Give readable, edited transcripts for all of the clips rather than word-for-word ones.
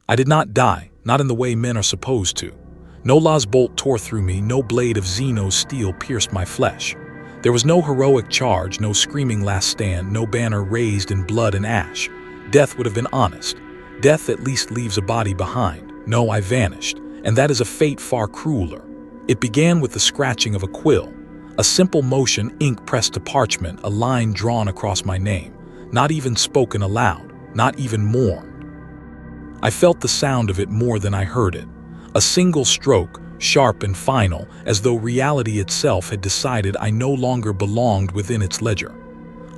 I did not die, not in the way men are supposed to. No law's bolt tore through me, no blade of Xeno's steel pierced my flesh. There was no heroic charge, no screaming last stand, no banner raised in blood and ash. Death would have been honest. Death at least leaves a body behind. No, I vanished, and that is a fate far crueler. It began with the scratching of a quill, a simple motion, ink pressed to parchment, a line drawn across my name, not even spoken aloud, not even mourned. I felt the sound of it more than I heard it. A single stroke, sharp and final, as though reality itself had decided I no longer belonged within its ledger.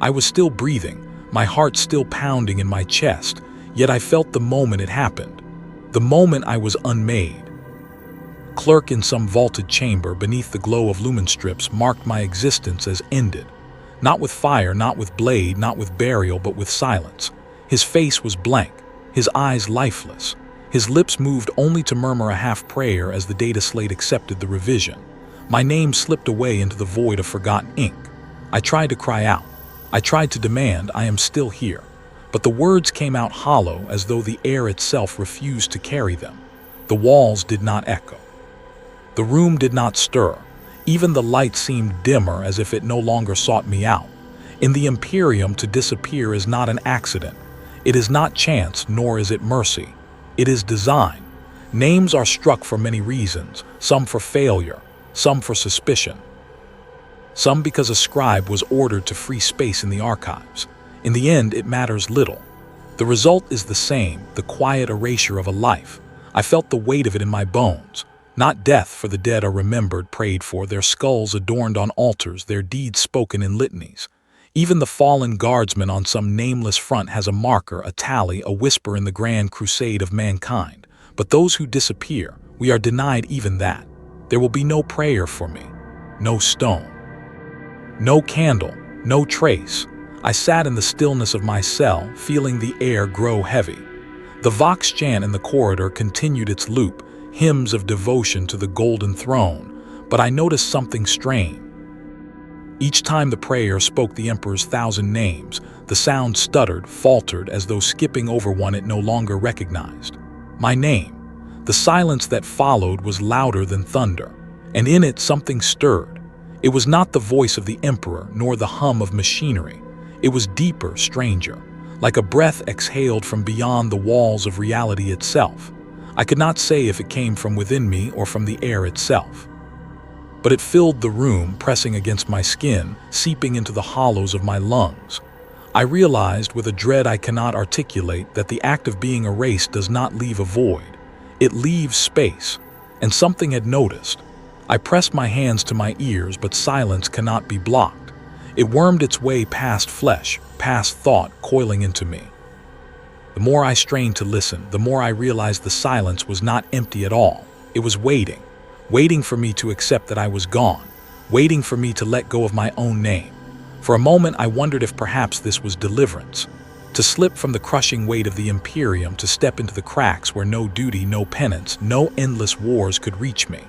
I was still breathing, my heart still pounding in my chest, yet I felt the moment it happened. The moment I was unmade. Clerk in some vaulted chamber beneath the glow of lumen strips marked my existence as ended. Not with fire, not with blade, not with burial, but with silence. His face was blank, his eyes lifeless. His lips moved only to murmur a half-prayer as the data slate accepted the revision. My name slipped away into the void of forgotten ink. I tried to cry out. I tried to demand, I am still here. But the words came out hollow, as though the air itself refused to carry them. The walls did not echo. The room did not stir. Even the light seemed dimmer, as if it no longer sought me out. In the Imperium, to disappear is not an accident. It is not chance, nor is it mercy. It is design. Names are struck for many reasons, some for failure, some for suspicion, some because a scribe was ordered to free space in the archives. In the end, it matters little. The result is the same, the quiet erasure of a life. I felt the weight of it in my bones. Not death, for the dead are remembered, prayed for, their skulls adorned on altars, their deeds spoken in litanies. Even the fallen Guardsman on some nameless front has a marker, a tally, a whisper in the grand crusade of mankind. But those who disappear, we are denied even that. There will be no prayer for me, no stone, no candle, no trace. I sat in the stillness of my cell, feeling the air grow heavy. The vox chant in the corridor continued its loop, hymns of devotion to the golden throne, but I noticed something strange. Each time the prayer spoke the Emperor's 1,000 names, the sound stuttered, faltered, as though skipping over one it no longer recognized. My name. The silence that followed was louder than thunder, and in it something stirred. It was not the voice of the Emperor, nor the hum of machinery. It was deeper, stranger, like a breath exhaled from beyond the walls of reality itself. I could not say if it came from within me or from the air itself. But it filled the room, pressing against my skin, seeping into the hollows of my lungs. I realized with a dread I cannot articulate that the act of being erased does not leave a void. It leaves space, and something had noticed. I pressed my hands to my ears, but silence cannot be blocked. It wormed its way past flesh, past thought, coiling into me. The more I strained to listen, the more I realized the silence was not empty at all. It was waiting. Waiting for me to accept that I was gone, waiting for me to let go of my own name. For a moment I wondered if perhaps this was deliverance, to slip from the crushing weight of the Imperium, to step into the cracks where no duty, no penance, no endless wars could reach me.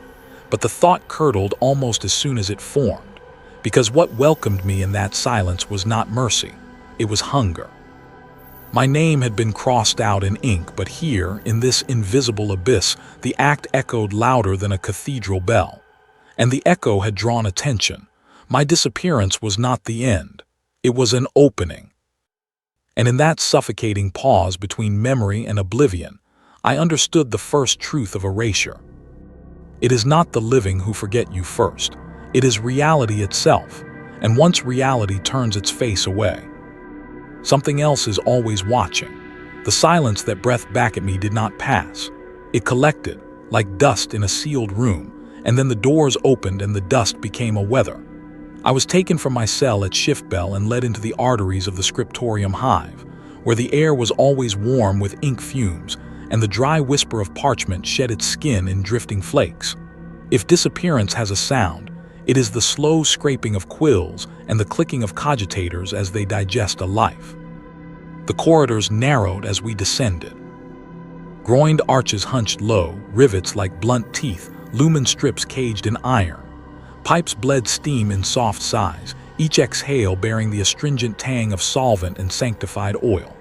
But the thought curdled almost as soon as it formed, because what welcomed me in that silence was not mercy, it was hunger. My name had been crossed out in ink, but here, in this invisible abyss, the act echoed louder than a cathedral bell. And the echo had drawn attention. My disappearance was not the end. It was an opening. And in that suffocating pause between memory and oblivion, I understood the first truth of erasure. It is not the living who forget you first. It is reality itself. And once reality turns its face away, something else is always watching. The silence that breathed back at me did not pass. It collected, like dust in a sealed room, and then the doors opened and the dust became a weather. I was taken from my cell at shift bell and led into the arteries of the scriptorium hive, where the air was always warm with ink fumes, and the dry whisper of parchment shed its skin in drifting flakes. If disappearance has a sound, it is the slow scraping of quills and the clicking of cogitators as they digest a life. The corridors narrowed as we descended. Groined arches hunched low, rivets like blunt teeth, lumen strips caged in iron. Pipes bled steam in soft sighs, each exhale bearing the astringent tang of solvent and sanctified oil.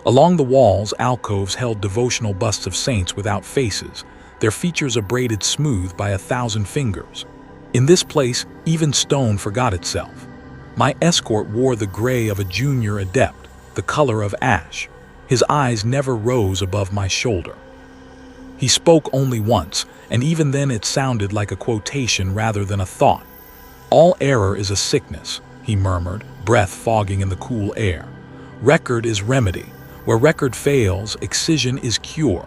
Along the walls, alcoves held devotional busts of saints without faces, their features abraded smooth by 1,000 fingers. In this place, even stone forgot itself. My escort wore the gray of a junior adept, the color of ash. His eyes never rose above my shoulder. He spoke only once, and even then it sounded like a quotation rather than a thought. "All error is a sickness," he murmured, breath fogging in the cool air. "Record is remedy. Where record fails, excision is cure."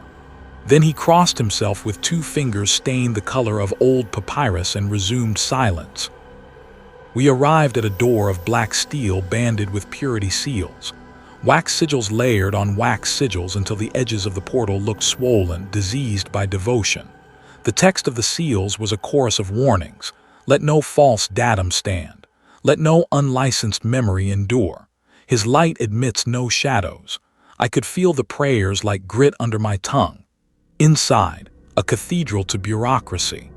Then he crossed himself with 2 fingers stained the color of old papyrus and resumed silence. We arrived at a door of black steel banded with purity seals. Wax sigils layered on wax sigils until the edges of the portal looked swollen, diseased by devotion. The text of the seals was a chorus of warnings. Let no false datum stand. Let no unlicensed memory endure. His light admits no shadows. I could feel the prayers like grit under my tongue. Inside, a cathedral to bureaucracy.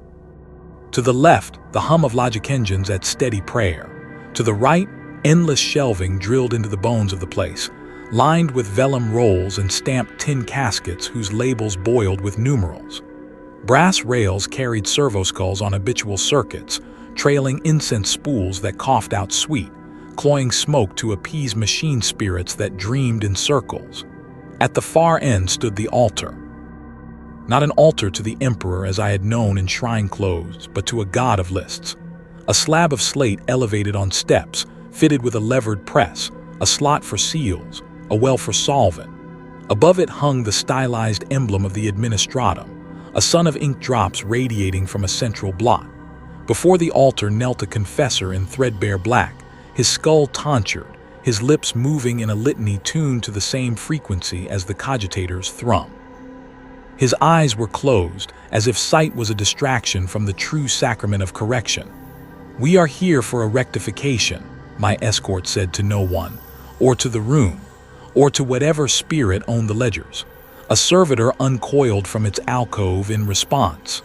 To the left, the hum of logic engines at steady prayer. To the right, endless shelving drilled into the bones of the place, lined with vellum rolls and stamped tin caskets whose labels boiled with numerals. Brass rails carried servo skulls on habitual circuits, trailing incense spools that coughed out sweet, cloying smoke to appease machine spirits that dreamed in circles. At the far end stood the altar. Not an altar to the emperor as I had known in shrine clothes, but to a god of lists. A slab of slate elevated on steps, fitted with a levered press, a slot for seals, a well for solvent. Above it hung the stylized emblem of the administratum, a sun of ink drops radiating from a central blot. Before the altar knelt a confessor in threadbare black, his skull tonsured, his lips moving in a litany tuned to the same frequency as the cogitator's thrum. His eyes were closed, as if sight was a distraction from the true sacrament of correction. "We are here for a rectification," my escort said to no one, or to the room, or to whatever spirit owned the ledgers. A servitor uncoiled from its alcove in response.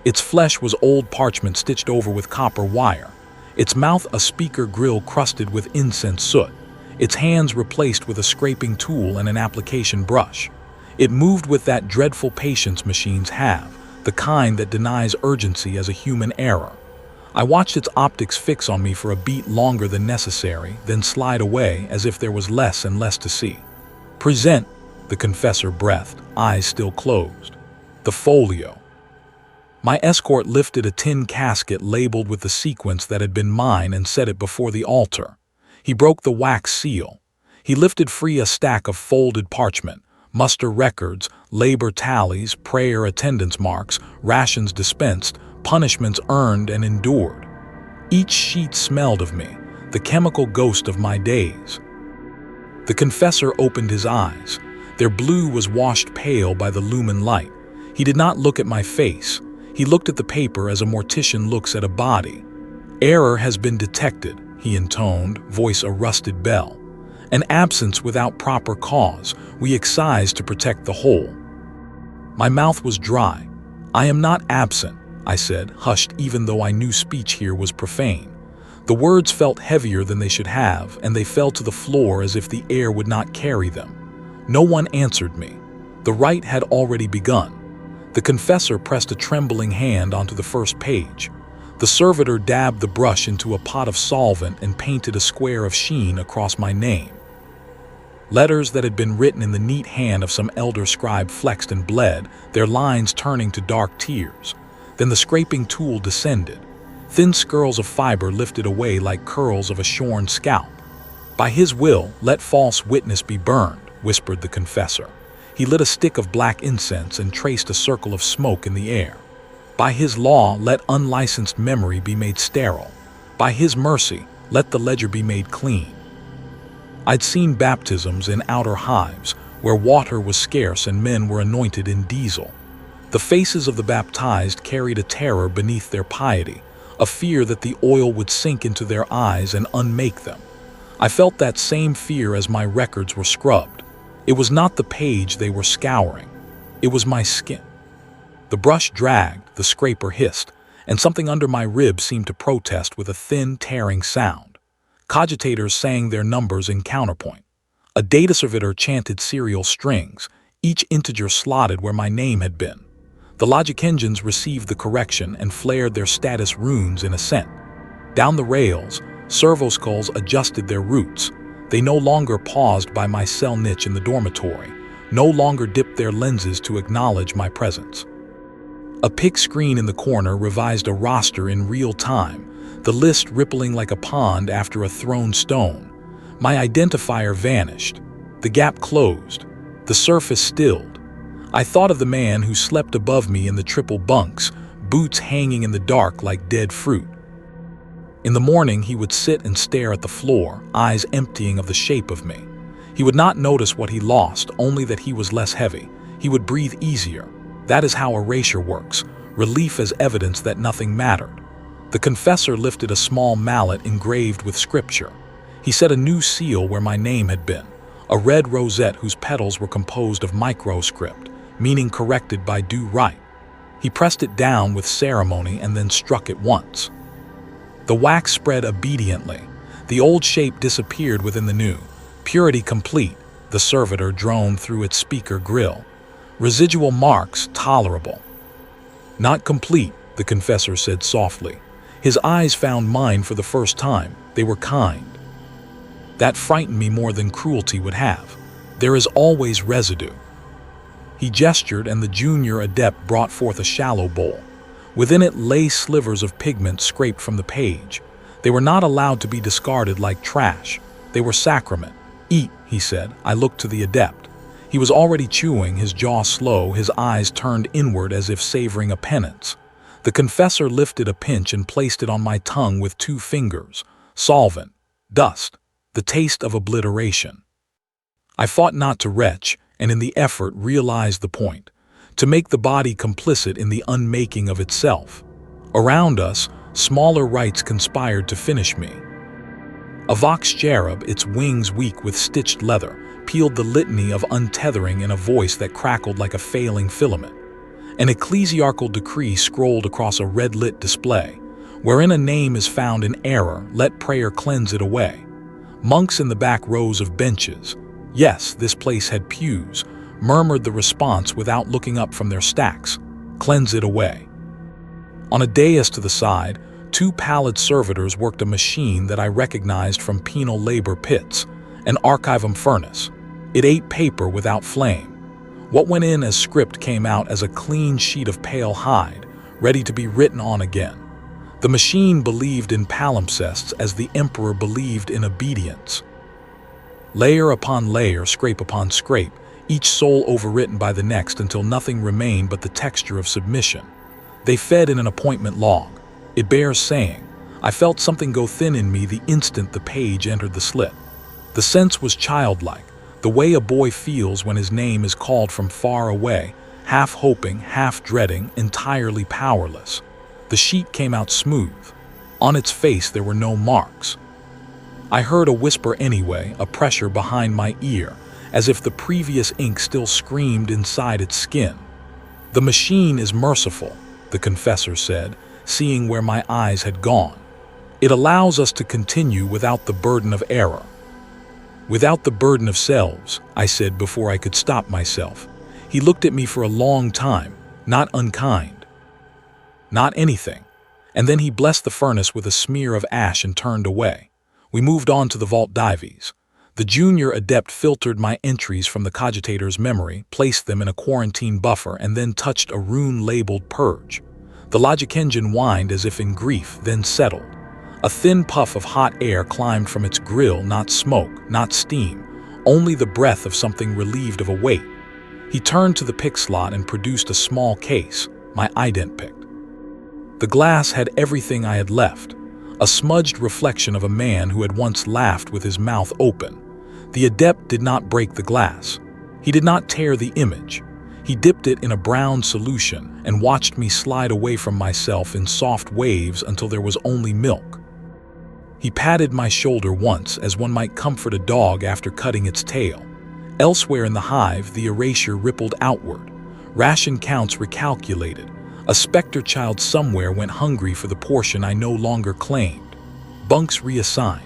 Its flesh was old parchment stitched over with copper wire, its mouth a speaker grill crusted with incense soot, its hands replaced with a scraping tool and an application brush. It moved with that dreadful patience machines have, the kind that denies urgency as a human error. I watched its optics fix on me for a beat longer than necessary, then slide away as if there was less and less to see. "Present," the confessor breathed, eyes still closed. "The folio." My escort lifted a tin casket labeled with the sequence that had been mine and set it before the altar. He broke the wax seal. He lifted free a stack of folded parchment, muster records, labor tallies, prayer attendance marks, rations dispensed, punishments earned and endured. Each sheet smelled of me, the chemical ghost of my days. The confessor opened his eyes. Their blue was washed pale by the lumen light. He did not look at my face. He looked at the paper as a mortician looks at a body. "Error has been detected," he intoned, voice a rusted bell. "An absence without proper cause. We excise to protect the whole." My mouth was dry. "I am not absent," I said, hushed even though I knew speech here was profane. The words felt heavier than they should have, and they fell to the floor as if the air would not carry them. No one answered me. The rite had already begun. The confessor pressed a trembling hand onto the first page. The servitor dabbed the brush into a pot of solvent and painted a square of sheen across my name. Letters that had been written in the neat hand of some elder scribe flexed and bled, their lines turning to dark tears. Then the scraping tool descended. Thin skirls of fiber lifted away like curls of a shorn scalp. "By his will, let false witness be burned," whispered the confessor. He lit a stick of black incense and traced a circle of smoke in the air. "By his law, let unlicensed memory be made sterile. By his mercy, let the ledger be made clean." I'd seen baptisms in outer hives, where water was scarce and men were anointed in diesel. The faces of the baptized carried a terror beneath their piety, a fear that the oil would sink into their eyes and unmake them. I felt that same fear as my records were scrubbed. It was not the page they were scouring. It was my skin. The brush dragged, the scraper hissed, and something under my ribs seemed to protest with a thin, tearing sound. Cogitators sang their numbers in counterpoint. A data servitor chanted serial strings, each integer slotted where my name had been. The logic engines received the correction and flared their status runes in assent. Down the rails, servo skulls adjusted their routes. They no longer paused by my cell niche in the dormitory, no longer dipped their lenses to acknowledge my presence. A pick screen in the corner revised a roster in real time, the list rippling like a pond after a thrown stone. My identifier vanished. The gap closed. The surface stilled. I thought of the man who slept above me in the triple bunks, boots hanging in the dark like dead fruit. In the morning, he would sit and stare at the floor, eyes emptying of the shape of me. He would not notice what he lost, only that he was less heavy. He would breathe easier. That is how erasure works, relief as evidence that nothing mattered. The confessor lifted a small mallet engraved with scripture. He set a new seal where my name had been, a red rosette whose petals were composed of microscript, meaning corrected by due right. He pressed it down with ceremony and then struck it once. The wax spread obediently. The old shape disappeared within the new. Purity complete, the servitor droned through its speaker grill. Residual marks tolerable. Not complete, the confessor said softly. His eyes found mine for the first time. They were kind. That frightened me more than cruelty would have. There is always residue. He gestured and the junior adept brought forth a shallow bowl. Within it lay slivers of pigment scraped from the page. They were not allowed to be discarded like trash. They were sacrament. Eat, he said. I looked to the adept. He was already chewing, his jaw slow, his eyes turned inward as if savoring a penance. The confessor lifted a pinch and placed it on my tongue with 2 fingers. Solvent. Dust. The taste of obliteration. I fought not to retch, and in the effort realized the point. To make the body complicit in the unmaking of itself. Around us, smaller rites conspired to finish me. A vox cherub, its wings weak with stitched leather, pealed the litany of untethering in a voice that crackled like a failing filament. An ecclesiarchal decree scrolled across a red-lit display. Wherein a name is found in error, let prayer cleanse it away. Monks in the back rows of benches, yes, this place had pews, murmured the response without looking up from their stacks. Cleanse it away. On a dais to the side, 2 pallid servitors worked a machine that I recognized from penal labor pits, an archivum furnace. It ate paper without flame. What went in as script came out as a clean sheet of pale hide, ready to be written on again. The machine believed in palimpsests as the emperor believed in obedience. Layer upon layer, scrape upon scrape, each soul overwritten by the next until nothing remained but the texture of submission. They fed in an appointment log. It bears saying, I felt something go thin in me the instant the page entered the slit. The sense was childlike, the way a boy feels when his name is called from far away, half hoping, half dreading, entirely powerless. The sheet came out smooth. On its face there were no marks. I heard a whisper anyway, a pressure behind my ear, as if the previous ink still screamed inside its skin. The machine is merciful, the confessor said, seeing where my eyes had gone. It allows us to continue without the burden of error. Without the burden of selves, I said before I could stop myself. He looked at me for a long time, not unkind. Not anything. And then he blessed the furnace with a smear of ash and turned away. We moved on to the vault dives. The junior adept filtered my entries from the cogitator's memory, placed them in a quarantine buffer, and then touched a rune-labeled purge. The logic engine whined as if in grief, then settled. A thin puff of hot air climbed from its grill, not smoke, not steam, only the breath of something relieved of a weight. He turned to the pick slot and produced a small case, my ident pick. The glass had everything I had left, a smudged reflection of a man who had once laughed with his mouth open. The adept did not break the glass. He did not tear the image. He dipped it in a brown solution and watched me slide away from myself in soft waves until there was only milk. He patted my shoulder once, as one might comfort a dog after cutting its tail. Elsewhere in the hive, the erasure rippled outward. Ration counts recalculated. A specter child somewhere went hungry for the portion I no longer claimed. Bunks reassigned.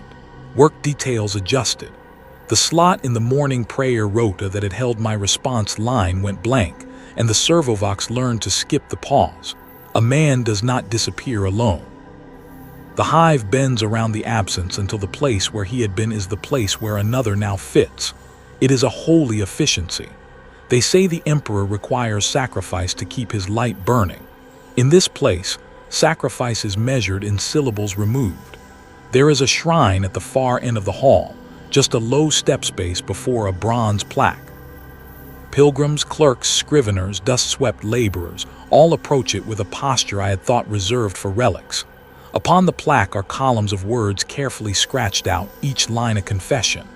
Work details adjusted. The slot in the morning prayer rota that had held my response line went blank, and the servovox learned to skip the pause. A man does not disappear alone. The hive bends around the absence until the place where he had been is the place where another now fits. It is a holy efficiency. They say the emperor requires sacrifice to keep his light burning. In this place, sacrifice is measured in syllables removed. There is a shrine at the far end of the hall, just a low step space before a bronze plaque. Pilgrims, clerks, scriveners, dust-swept laborers all approach it with a posture I had thought reserved for relics. Upon the plaque are columns of words carefully scratched out, each line a confession.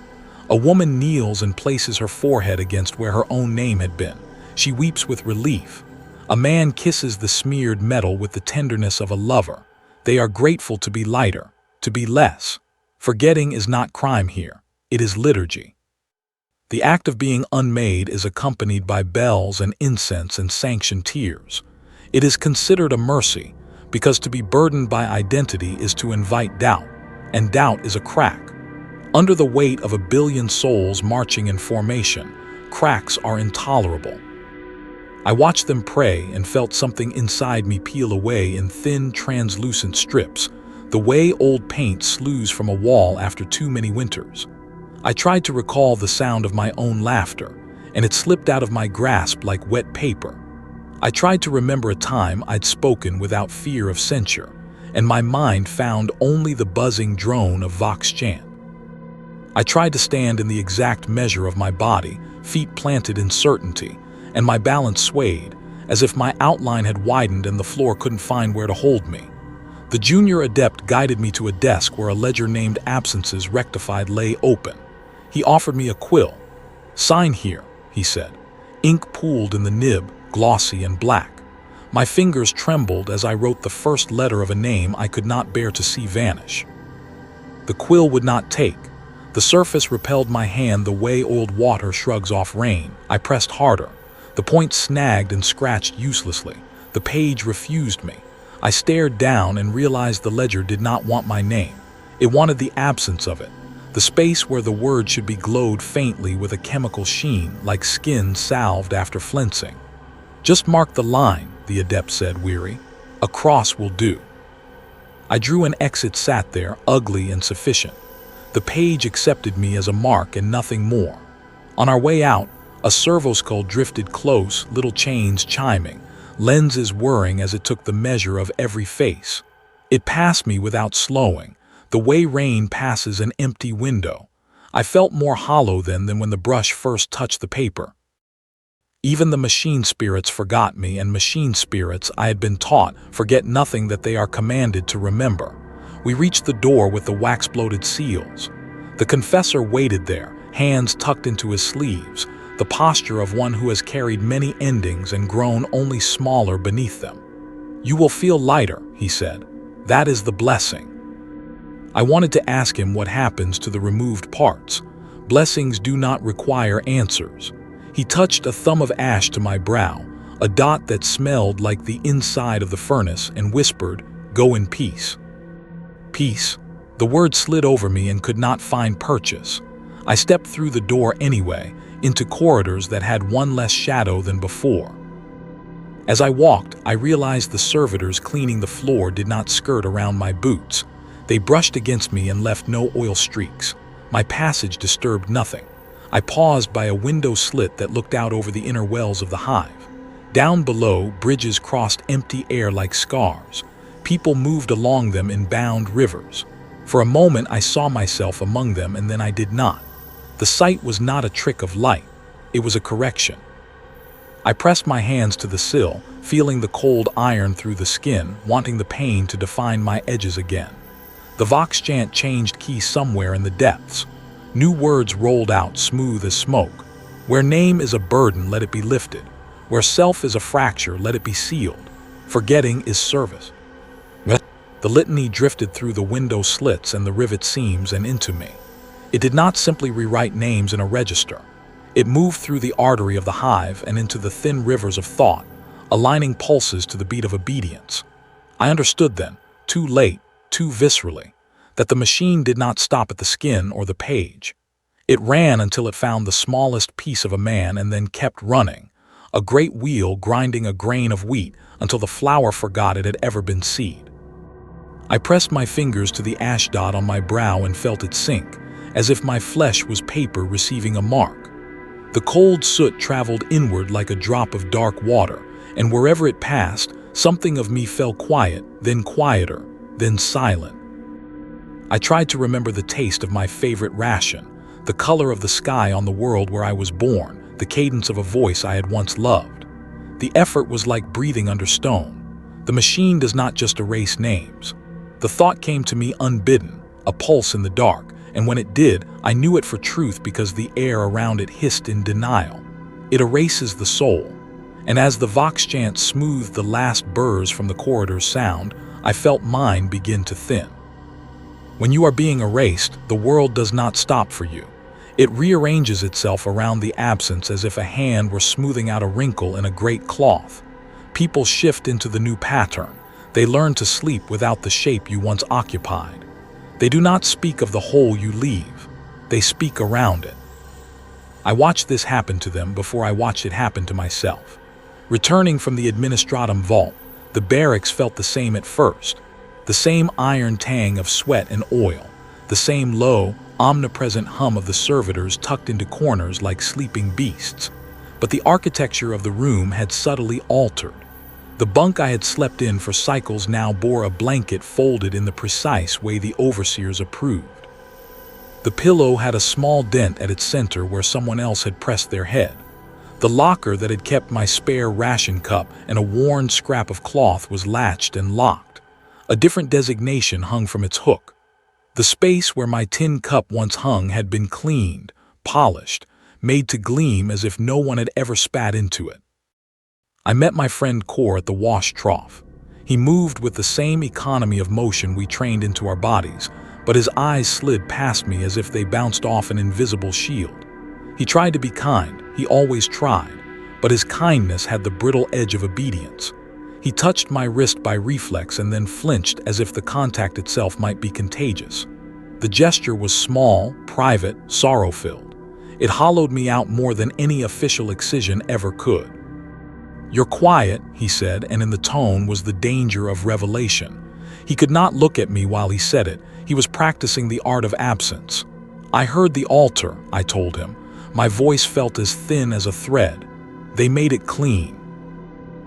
A woman kneels and places her forehead against where her own name had been. She weeps with relief. A man kisses the smeared metal with the tenderness of a lover. They are grateful to be lighter, to be less. Forgetting is not crime here. It is liturgy. The act of being unmade is accompanied by bells and incense and sanctioned tears. It is considered a mercy, because to be burdened by identity is to invite doubt, and doubt is a crack. Under the weight of 1 billion souls marching in formation, cracks are intolerable. I watched them pray and felt something inside me peel away in thin, translucent strips, the way old paint sloughs from a wall after too many winters. I tried to recall the sound of my own laughter, and it slipped out of my grasp like wet paper. I tried to remember a time I'd spoken without fear of censure, and my mind found only the buzzing drone of Vox chant. I tried to stand in the exact measure of my body, feet planted in certainty, and my balance swayed, as if my outline had widened and the floor couldn't find where to hold me. The junior adept guided me to a desk where a ledger named Absences Rectified lay open. He offered me a quill. "Sign here," he said. Ink pooled in the nib, glossy and black. My fingers trembled as I wrote the first letter of a name I could not bear to see vanish. The quill would not take. The surface repelled my hand the way old water shrugs off rain. I pressed harder. The point snagged and scratched uselessly. The page refused me. I stared down and realized the ledger did not want my name. It wanted the absence of it, the space where the word should be glowed faintly with a chemical sheen, like skin salved after flensing. "Just mark the line," the adept said, weary. "A cross will do." I drew an X. It sat there, ugly and sufficient. The page accepted me as a mark and nothing more. On our way out, a servoskull drifted close, little chains chiming, lenses whirring as it took the measure of every face. It passed me without slowing, the way rain passes an empty window. I felt more hollow then than when the brush first touched the paper. Even the machine spirits forgot me, and machine spirits, I had been taught, forget nothing that they are commanded to remember. We reached the door with the wax-bloated seals. The confessor waited there, hands tucked into his sleeves, the posture of one who has carried many endings and grown only smaller beneath them. "You will feel lighter," he said. "That is the blessing." I wanted to ask him what happens to the removed parts. Blessings do not require answers. He touched a thumb of ash to my brow, a dot that smelled like the inside of the furnace, and whispered, "Go in peace." Peace. The word slid over me and could not find purchase. I stepped through the door anyway, into corridors that had one less shadow than before. As I walked, I realized the servitors cleaning the floor did not skirt around my boots. They brushed against me and left no oil streaks. My passage disturbed nothing. I paused by a window slit that looked out over the inner wells of the hive. Down below, bridges crossed empty air like scars. People moved along them in bound rivers. For a moment I saw myself among them, and then I did not. The sight was not a trick of light. It was a correction. I pressed my hands to the sill, feeling the cold iron through the skin, wanting the pain to define my edges again. The Vox chant changed key somewhere in the depths. New words rolled out, smooth as smoke. Where name is a burden, let it be lifted. Where self is a fracture, let it be sealed. Forgetting is service. The litany drifted through the window slits and the rivet seams and into me. It did not simply rewrite names in a register. It moved through the artery of the hive and into the thin rivers of thought, aligning pulses to the beat of obedience. I understood then, too late, too viscerally, that the machine did not stop at the skin or the page. It ran until it found the smallest piece of a man and then kept running, a great wheel grinding a grain of wheat until the flour forgot it had ever been seed. I pressed my fingers to the ash dot on my brow and felt it sink, as if my flesh was paper receiving a mark. The cold soot traveled inward like a drop of dark water, and wherever it passed, something of me fell quiet, then quieter, then silent. I tried to remember the taste of my favorite ration, the color of the sky on the world where I was born, the cadence of a voice I had once loved. The effort was like breathing under stone. The machine does not just erase names. The thought came to me unbidden, a pulse in the dark, and when it did, I knew it for truth because the air around it hissed in denial. It erases the soul. And as the vox chant smoothed the last burrs from the corridor's sound, I felt mine begin to thin. When you are being erased, the world does not stop for you. It rearranges itself around the absence as if a hand were smoothing out a wrinkle in a great cloth. People shift into the new pattern. They learn to sleep without the shape you once occupied. They do not speak of the hole you leave. They speak around it. I watched this happen to them before I watched it happen to myself. Returning from the administratum vault, the barracks felt the same at first. The same iron tang of sweat and oil. The same low, omnipresent hum of the servitors tucked into corners like sleeping beasts. But the architecture of the room had subtly altered. The bunk I had slept in for cycles now bore a blanket folded in the precise way the overseers approved. The pillow had a small dent at its center where someone else had pressed their head. The locker that had kept my spare ration cup and a worn scrap of cloth was latched and locked. A different designation hung from its hook. The space where my tin cup once hung had been cleaned, polished, made to gleam as if no one had ever spat into it. I met my friend Core at the wash trough. He moved with the same economy of motion we trained into our bodies, but his eyes slid past me as if they bounced off an invisible shield. He tried to be kind, he always tried, but his kindness had the brittle edge of obedience. He touched my wrist by reflex and then flinched as if the contact itself might be contagious. The gesture was small, private, sorrow-filled. It hollowed me out more than any official excision ever could. "You're quiet," he said, and in the tone was the danger of revelation. He could not look at me while he said it. He was practicing the art of absence. "I heard the altar," I told him. My voice felt as thin as a thread. "They made it clean."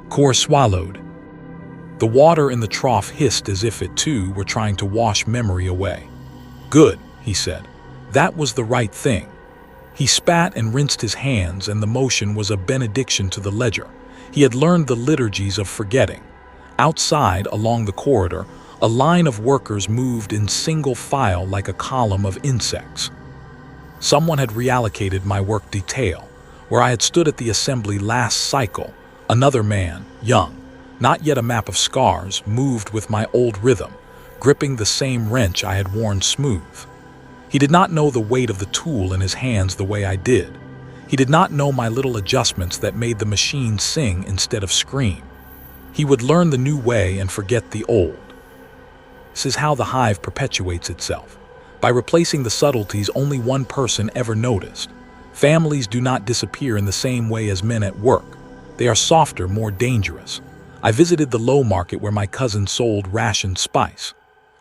Core swallowed. The water in the trough hissed as if it too were trying to wash memory away. "Good," he said. "That was the right thing." He spat and rinsed his hands, and the motion was a benediction to the ledger. He had learned the liturgies of forgetting. Outside, along the corridor, a line of workers moved in single file like a column of insects. Someone had reallocated my work detail. Where I had stood at the assembly last cycle, another man, young, not yet a map of scars, moved with my old rhythm, gripping the same wrench I had worn smooth. He did not know the weight of the tool in his hands the way I did. He did not know my little adjustments that made the machine sing instead of scream. He would learn the new way and forget the old. This is how the hive perpetuates itself. By replacing the subtleties only one person ever noticed. Families do not disappear in the same way as men at work. They are softer, more dangerous. I visited the low market where my cousin sold rationed spice.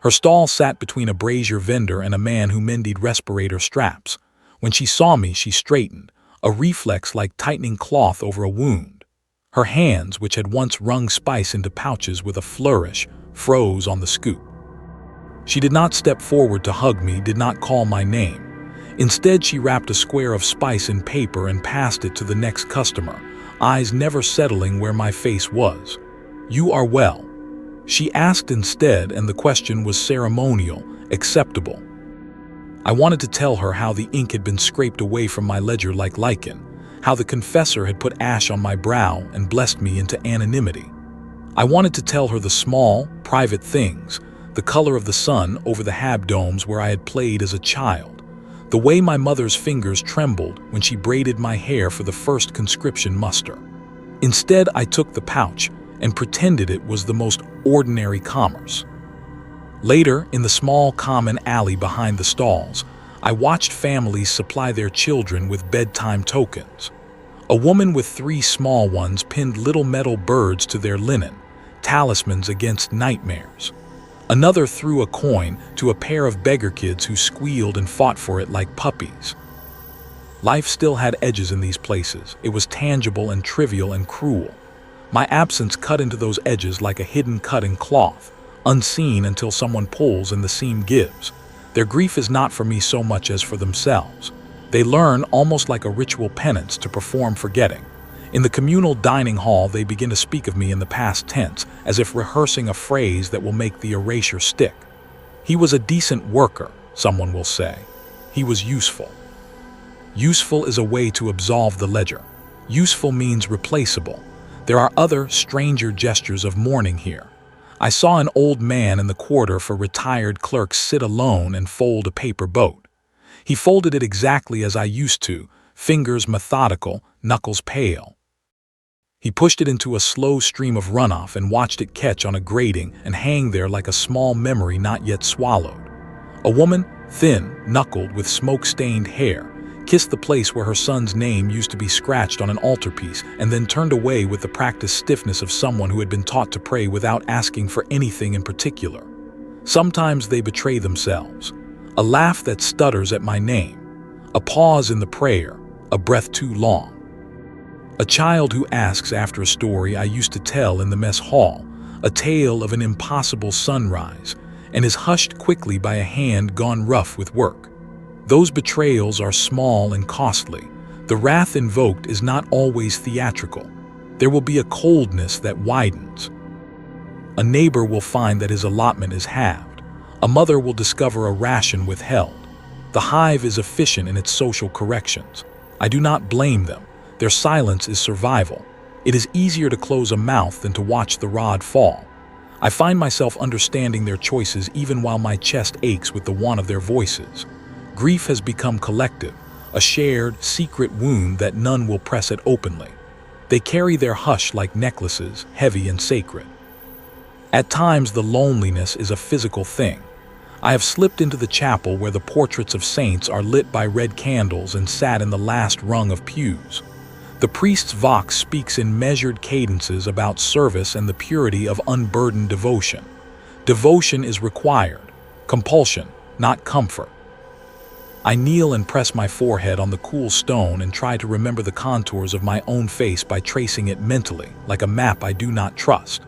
Her stall sat between a brazier vendor and a man who mended respirator straps. When she saw me, she straightened, a reflex like tightening cloth over a wound. Her hands, which had once wrung spice into pouches with a flourish, froze on the scoop. She did not step forward to hug me, did not call my name. Instead, she wrapped a square of spice in paper and passed it to the next customer, eyes never settling where my face was. "You are well?" She asked instead, and the question was ceremonial, acceptable. I wanted to tell her how the ink had been scraped away from my ledger like lichen, how the confessor had put ash on my brow and blessed me into anonymity. I wanted to tell her the small, private things, the color of the sun over the hab domes where I had played as a child, the way my mother's fingers trembled when she braided my hair for the first conscription muster. Instead, I took the pouch and pretended it was the most ordinary commerce. Later, in the small common alley behind the stalls, I watched families supply their children with bedtime tokens. A woman with 3 small ones pinned little metal birds to their linen, talismans against nightmares. Another threw a coin to a pair of beggar kids who squealed and fought for it like puppies. Life still had edges in these places. It was tangible and trivial and cruel. My absence cut into those edges like a hidden cut in cloth, unseen until someone pulls and the seam gives. Their grief is not for me so much as for themselves. They learn, almost like a ritual penance, to perform forgetting. In the communal dining hall, they begin to speak of me in the past tense, as if rehearsing a phrase that will make the erasure stick. He was a decent worker, someone will say. He was useful. Useful is a way to absolve the ledger. Useful means replaceable. There are other, stranger gestures of mourning here. I saw an old man in the quarter for retired clerks sit alone and fold a paper boat. He folded it exactly as I used to, fingers methodical, knuckles pale. He pushed it into a slow stream of runoff and watched it catch on a grating and hang there like a small memory not yet swallowed. A woman, thin, knuckled, with smoke-stained hair, kissed the place where her son's name used to be scratched on an altarpiece and then turned away with the practiced stiffness of someone who had been taught to pray without asking for anything in particular. Sometimes they betray themselves. A laugh that stutters at my name. A pause in the prayer. A breath too long. A child who asks after a story I used to tell in the mess hall, a tale of an impossible sunrise, and is hushed quickly by a hand gone rough with work. Those betrayals are small and costly. The wrath invoked is not always theatrical. There will be a coldness that widens. A neighbor will find that his allotment is halved. A mother will discover a ration withheld. The hive is efficient in its social corrections. I do not blame them. Their silence is survival. It is easier to close a mouth than to watch the rod fall. I find myself understanding their choices even while my chest aches with the want of their voices. Grief has become collective, a shared, secret wound that none will press it openly. They carry their hush like necklaces, heavy and sacred. At times, the loneliness is a physical thing. I have slipped into the chapel where the portraits of saints are lit by red candles and sat in the last rung of pews. The priest's vox speaks in measured cadences about service and the purity of unburdened devotion. Devotion is required, compulsion, not comfort. I kneel and press my forehead on the cool stone and try to remember the contours of my own face by tracing it mentally, like a map I do not trust.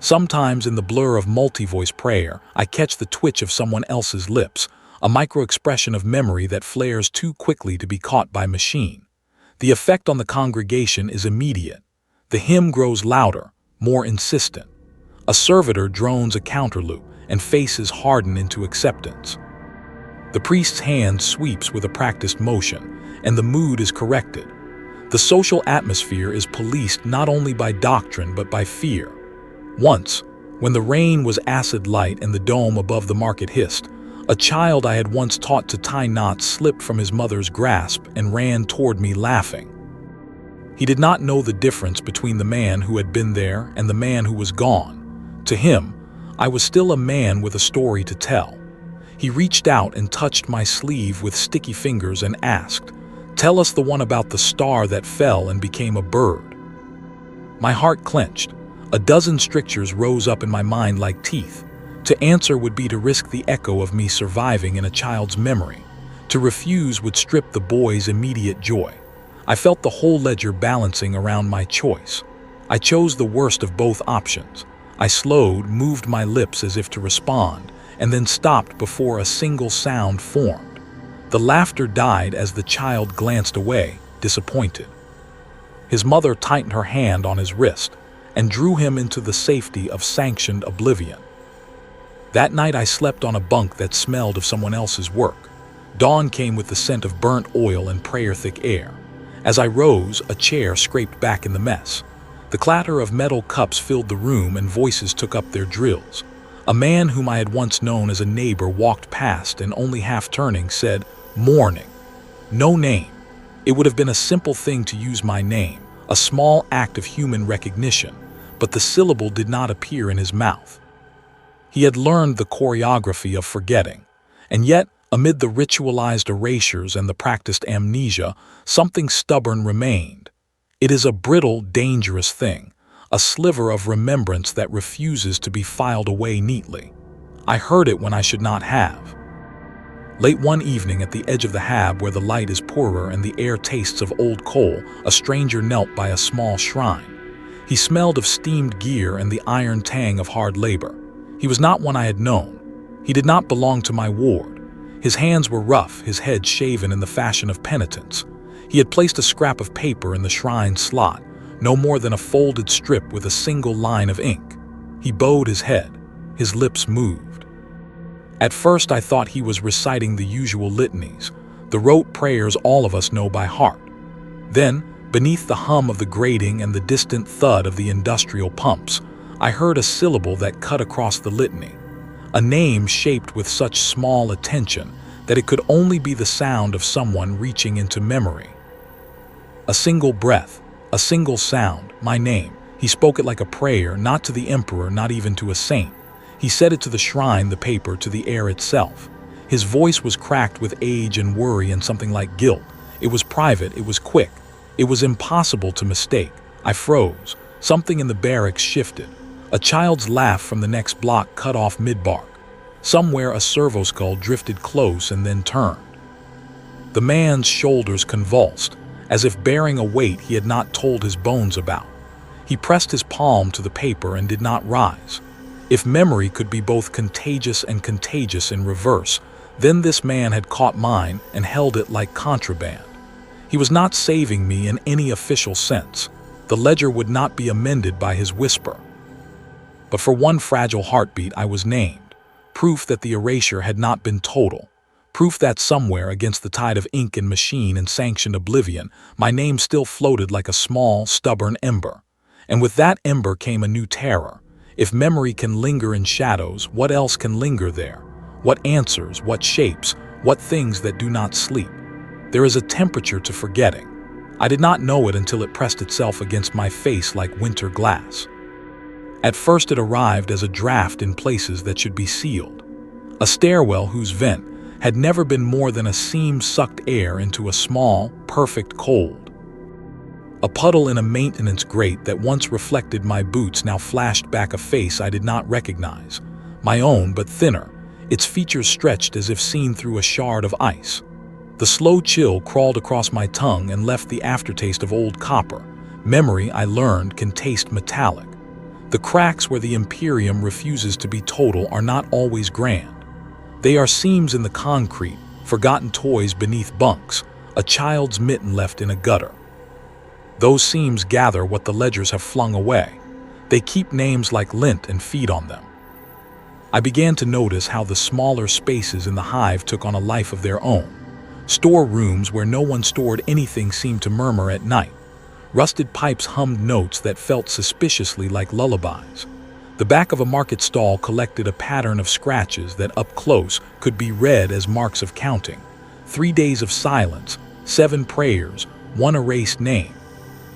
Sometimes in the blur of multi-voice prayer, I catch the twitch of someone else's lips, a micro-expression of memory that flares too quickly to be caught by machine. The effect on the congregation is immediate. The hymn grows louder, more insistent. A servitor drones a counterloop, and faces harden into acceptance. The priest's hand sweeps with a practiced motion, and the mood is corrected. The social atmosphere is policed not only by doctrine but by fear. Once, when the rain was acid light and the dome above the market hissed, a child I had once taught to tie knots slipped from his mother's grasp and ran toward me laughing. He did not know the difference between the man who had been there and the man who was gone. To him, I was still a man with a story to tell. He reached out and touched my sleeve with sticky fingers and asked, "Tell us the one about the star that fell and became a bird." My heart clenched. A dozen strictures rose up in my mind like teeth. To answer would be to risk the echo of me surviving in a child's memory. To refuse would strip the boy's immediate joy. I felt the whole ledger balancing around my choice. I chose the worst of both options. I slowed, moved my lips as if to respond, and then stopped before a single sound formed. The laughter died as the child glanced away, disappointed. His mother tightened her hand on his wrist and drew him into the safety of sanctioned oblivion. That night I slept on a bunk that smelled of someone else's work. Dawn came with the scent of burnt oil and prayer-thick air. As I rose, a chair scraped back in the mess. The clatter of metal cups filled the room and voices took up their drills. A man whom I had once known as a neighbor walked past and, only half turning, said, "Morning." No name. It would have been a simple thing to use my name, a small act of human recognition, but the syllable did not appear in his mouth. He had learned the choreography of forgetting, and yet Amid the ritualized erasures and the practiced amnesia, something stubborn remained. It is a brittle, dangerous thing, a sliver of remembrance that refuses to be filed away neatly. I heard it when I should not have. Late one evening at the edge of the hab where the light is poorer and the air tastes of old coal, a stranger knelt by a small shrine. He smelled of steamed gear and the iron tang of hard labor. He was not one I had known. He did not belong to my ward. His hands were rough, his head shaven in the fashion of penitence. He had placed a scrap of paper in the shrine slot, no more than a folded strip with a single line of ink. He bowed his head. His lips moved. At first I thought he was reciting the usual litanies, the rote prayers all of us know by heart. Then, beneath the hum of the grating and the distant thud of the industrial pumps, I heard a syllable that cut across the litany, a name shaped with such small attention that it could only be the sound of someone reaching into memory. A single breath, a single sound, my name. He spoke it like a prayer, not to the emperor, not even to a saint. He said it to the shrine, the paper, to the air itself. His voice was cracked with age and worry and something like guilt. It was private, it was quick. It was impossible to mistake. I froze. Something in the barracks shifted. A child's laugh from the next block cut off mid-bark. Somewhere a servo skull drifted close and then turned. The man's shoulders convulsed, as if bearing a weight he had not told his bones about. He pressed his palm to the paper and did not rise. If memory could be both contagious and contagious in reverse, then this man had caught mine and held it like contraband. He was not saving me in any official sense. The ledger would not be amended by his whisper. But for one fragile heartbeat I was named, proof that the erasure had not been total, proof that somewhere against the tide of ink and machine and sanctioned oblivion, my name still floated like a small, stubborn ember. And with that ember came a new terror. If memory can linger in shadows, what else can linger there? What answers, what shapes, what things that do not sleep? There is a temperature to forgetting. I did not know it until it pressed itself against my face like winter glass. At first it arrived as a draft in places that should be sealed. A stairwell whose vent had never been more than a seam sucked air into a small, perfect cold. A puddle in a maintenance grate that once reflected my boots now flashed back a face I did not recognize. My own, but thinner, its features stretched as if seen through a shard of ice. The slow chill crawled across my tongue and left the aftertaste of old copper. Memory, I learned, can taste metallic. The cracks where the Imperium refuses to be total are not always grand. They are seams in the concrete, forgotten toys beneath bunks, a child's mitten left in a gutter. Those seams gather what the ledgers have flung away. They keep names like lint and feed on them. I began to notice how the smaller spaces in the hive took on a life of their own. Storerooms where no one stored anything seemed to murmur at night. Rusted pipes hummed notes that felt suspiciously like lullabies. The back of a market stall collected a pattern of scratches that up close could be read as marks of counting. 3 days of silence, 7 prayers, 1 erased name.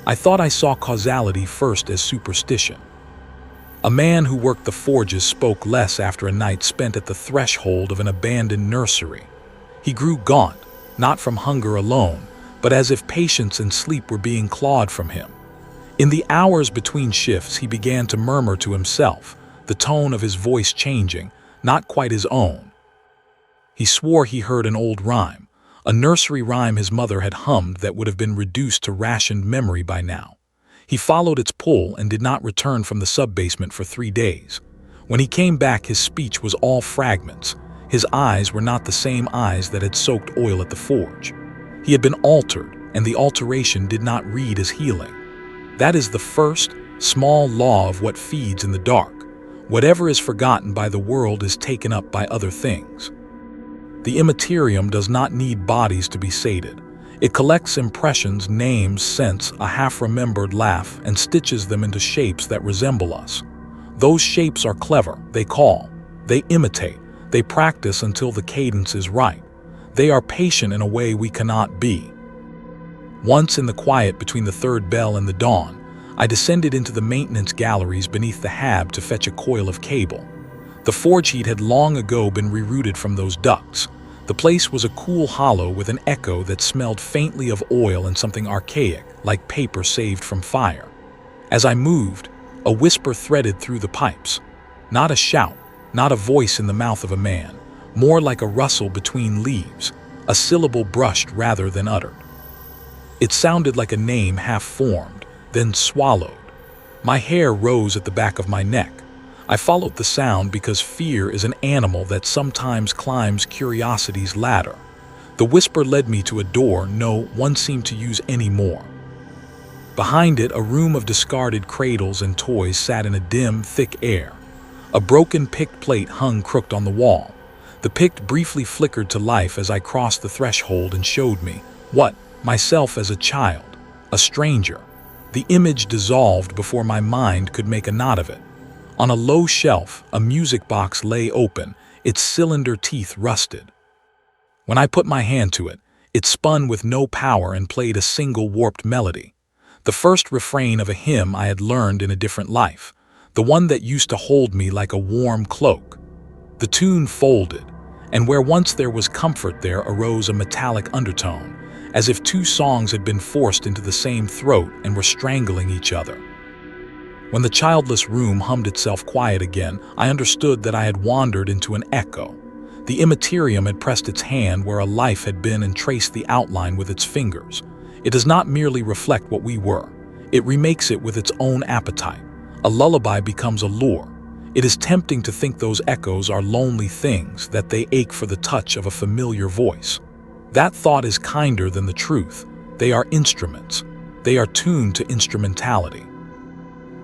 I thought I saw causality first as superstition. A man who worked the forges spoke less after a night spent at the threshold of an abandoned nursery. He grew gaunt, not from hunger alone, but as if patience and sleep were being clawed from him. In the hours between shifts, he began to murmur to himself, the tone of his voice changing, not quite his own. He swore he heard an old rhyme, a nursery rhyme his mother had hummed that would have been reduced to rationed memory by now. He followed its pull and did not return from the sub-basement for 3 days. When he came back, his speech was all fragments. His eyes were not the same eyes that had soaked oil at the forge. He had been altered, and the alteration did not read as healing. That is the first, small law of what feeds in the dark. Whatever is forgotten by the world is taken up by other things. The Immaterium does not need bodies to be sated. It collects impressions, names, scents, a half-remembered laugh, and stitches them into shapes that resemble us. Those shapes are clever, they call, they imitate, they practice until the cadence is right. They are patient in a way we cannot be. Once in the quiet between the third bell and the dawn, I descended into the maintenance galleries beneath the hab to fetch a coil of cable. The forge heat had long ago been rerouted from those ducts. The place was a cool hollow with an echo that smelled faintly of oil and something archaic, like paper saved from fire. As I moved, a whisper threaded through the pipes. Not a shout, not a voice in the mouth of a man, more like a rustle between leaves, a syllable brushed rather than uttered. It sounded like a name half-formed, then swallowed. My hair rose at the back of my neck. I followed the sound because fear is an animal that sometimes climbs curiosity's ladder. The whisper led me to a door no one seemed to use anymore. Behind it, a room of discarded cradles and toys sat in a dim, thick air. A broken picked plate hung crooked on the wall. The pict briefly flickered to life as I crossed the threshold and showed me myself as a child, a stranger. The image dissolved before my mind could make a knot of it. On a low shelf, a music box lay open, its cylinder teeth rusted. When I put my hand to it, it spun with no power and played a single warped melody. The first refrain of a hymn I had learned in a different life, the one that used to hold me like a warm cloak. The tune folded, and where once there was comfort there arose a metallic undertone, as if two songs had been forced into the same throat and were strangling each other. When the childless room hummed itself quiet again, I understood that I had wandered into an echo. The Immaterium had pressed its hand where a life had been and traced the outline with its fingers. It does not merely reflect what we were. It remakes it with its own appetite. A lullaby becomes a lure. It is tempting to think those echoes are lonely things, that they ache for the touch of a familiar voice. That thought is kinder than the truth. They are instruments. They are tuned to instrumentality.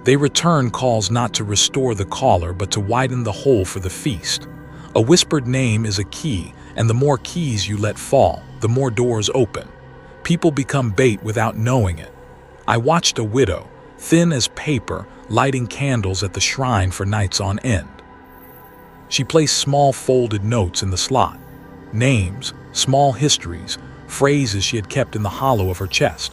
They return calls not to restore the caller, but to widen the hole for the feast. A whispered name is a key, and the more keys you let fall, the more doors open. People become bait without knowing it. I watched a widow, thin as paper, lighting candles at the shrine for nights on end. She placed small folded notes in the slot. Names, small histories, phrases she had kept in the hollow of her chest.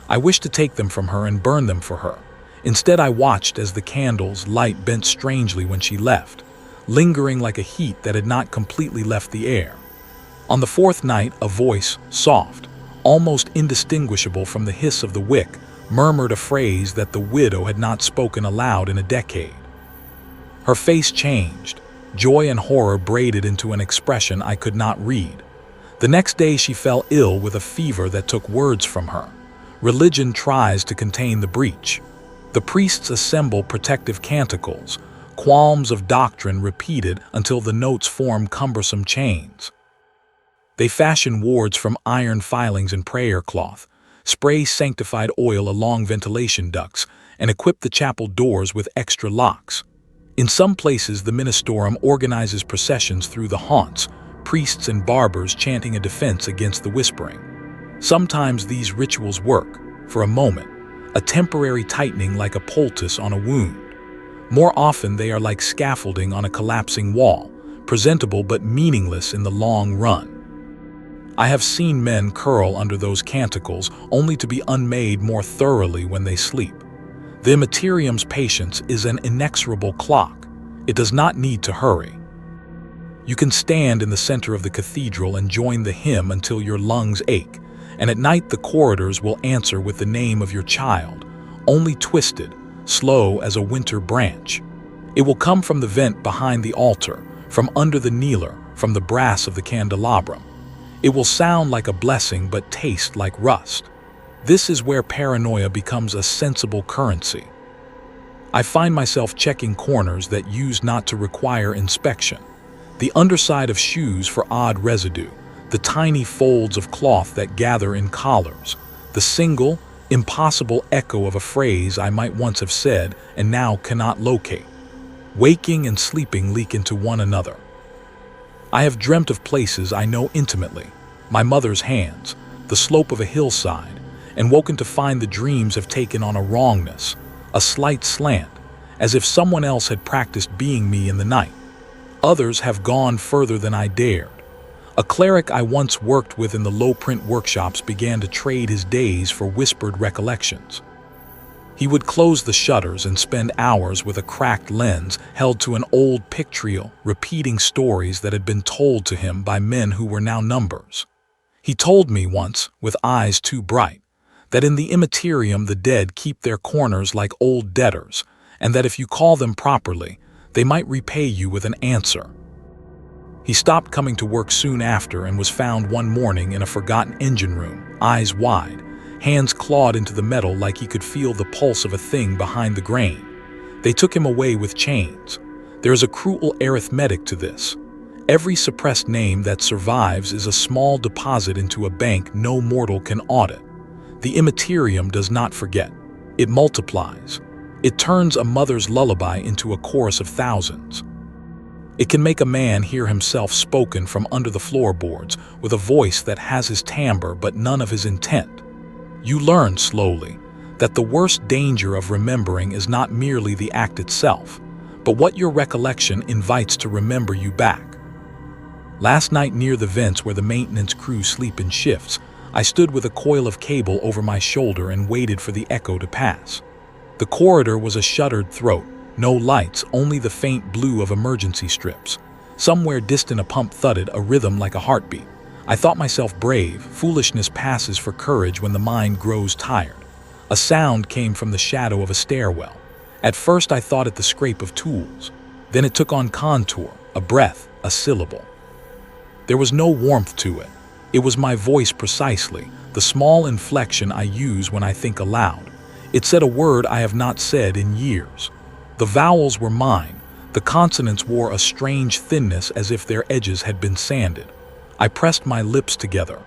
I wished to take them from her and burn them for her. Instead, I watched as the candle's light bent strangely when she left, lingering like a heat that had not completely left the air. On the fourth night, a voice, soft, almost indistinguishable from the hiss of the wick, murmured a phrase that the widow had not spoken aloud in a decade. Her face changed, joy and horror braided into an expression I could not read. The next day she fell ill with a fever that took words from her. Religion tries to contain the breach. The priests assemble protective canticles, qualms of doctrine repeated until the notes form cumbersome chains. They fashion wards from iron filings and prayer cloth, spray sanctified oil along ventilation ducts, and equip the chapel doors with extra locks. In some places, the ministorum organizes processions through the haunts, priests and barbers chanting a defense against the whispering. Sometimes these rituals work, for a moment, a temporary tightening like a poultice on a wound. More often, they are like scaffolding on a collapsing wall, presentable but meaningless in the long run. I have seen men curl under those canticles only to be unmade more thoroughly when they sleep. The Immaterium's patience is an inexorable clock. It does not need to hurry. You can stand in the center of the cathedral and join the hymn until your lungs ache, and at night the corridors will answer with the name of your child, only twisted, slow as a winter branch. It will come from the vent behind the altar, from under the kneeler, from the brass of the candelabrum. It will sound like a blessing but taste like rust. This is where paranoia becomes a sensible currency. I find myself checking corners that used not to require inspection. The underside of shoes for odd residue, the tiny folds of cloth that gather in collars, the single, impossible echo of a phrase I might once have said and now cannot locate. Waking and sleeping leak into one another. I have dreamt of places I know intimately, my mother's hands, the slope of a hillside, and woken to find the dreams have taken on a wrongness, a slight slant, as if someone else had practiced being me in the night. Others have gone further than I dared. A cleric I once worked with in the low-print workshops began to trade his days for whispered recollections. He would close the shutters and spend hours with a cracked lens held to an old pictorial, repeating stories that had been told to him by men who were now numbers. He told me once, with eyes too bright, that in the Immaterium the dead keep their corners like old debtors, and that if you call them properly, they might repay you with an answer. He stopped coming to work soon after and was found one morning in a forgotten engine room, eyes wide, hands clawed into the metal like he could feel the pulse of a thing behind the grain. They took him away with chains. There is a cruel arithmetic to this. Every suppressed name that survives is a small deposit into a bank no mortal can audit. The Immaterium does not forget. It multiplies. It turns a mother's lullaby into a chorus of thousands. It can make a man hear himself spoken from under the floorboards with a voice that has his timbre but none of his intent. You learn slowly that the worst danger of remembering is not merely the act itself, but what your recollection invites to remember you back. Last night near the vents where the maintenance crew sleep in shifts, I stood with a coil of cable over my shoulder and waited for the echo to pass. The corridor was a shuttered throat, no lights, only the faint blue of emergency strips. Somewhere distant a pump thudded, a rhythm like a heartbeat. I thought myself brave. Foolishness passes for courage when the mind grows tired. A sound came from the shadow of a stairwell. At first I thought it the scrape of tools. Then it took on contour, a breath, a syllable. There was no warmth to it. It was my voice precisely, the small inflection I use when I think aloud. It said a word I have not said in years. The vowels were mine. The consonants wore a strange thinness as if their edges had been sanded. I pressed my lips together.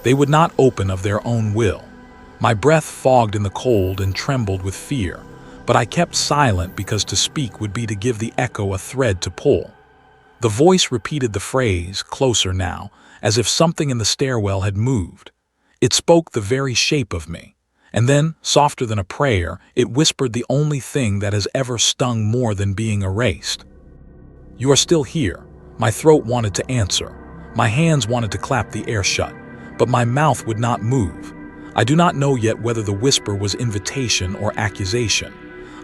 They would not open of their own will. My breath fogged in the cold and trembled with fear, but I kept silent because to speak would be to give the echo a thread to pull. The voice repeated the phrase, closer now, as if something in the stairwell had moved. It spoke the very shape of me. And then, softer than a prayer, it whispered the only thing that has ever stung more than being erased. You are still here. My throat wanted to answer. My hands wanted to clap the air shut, but my mouth would not move. I do not know yet whether the whisper was invitation or accusation.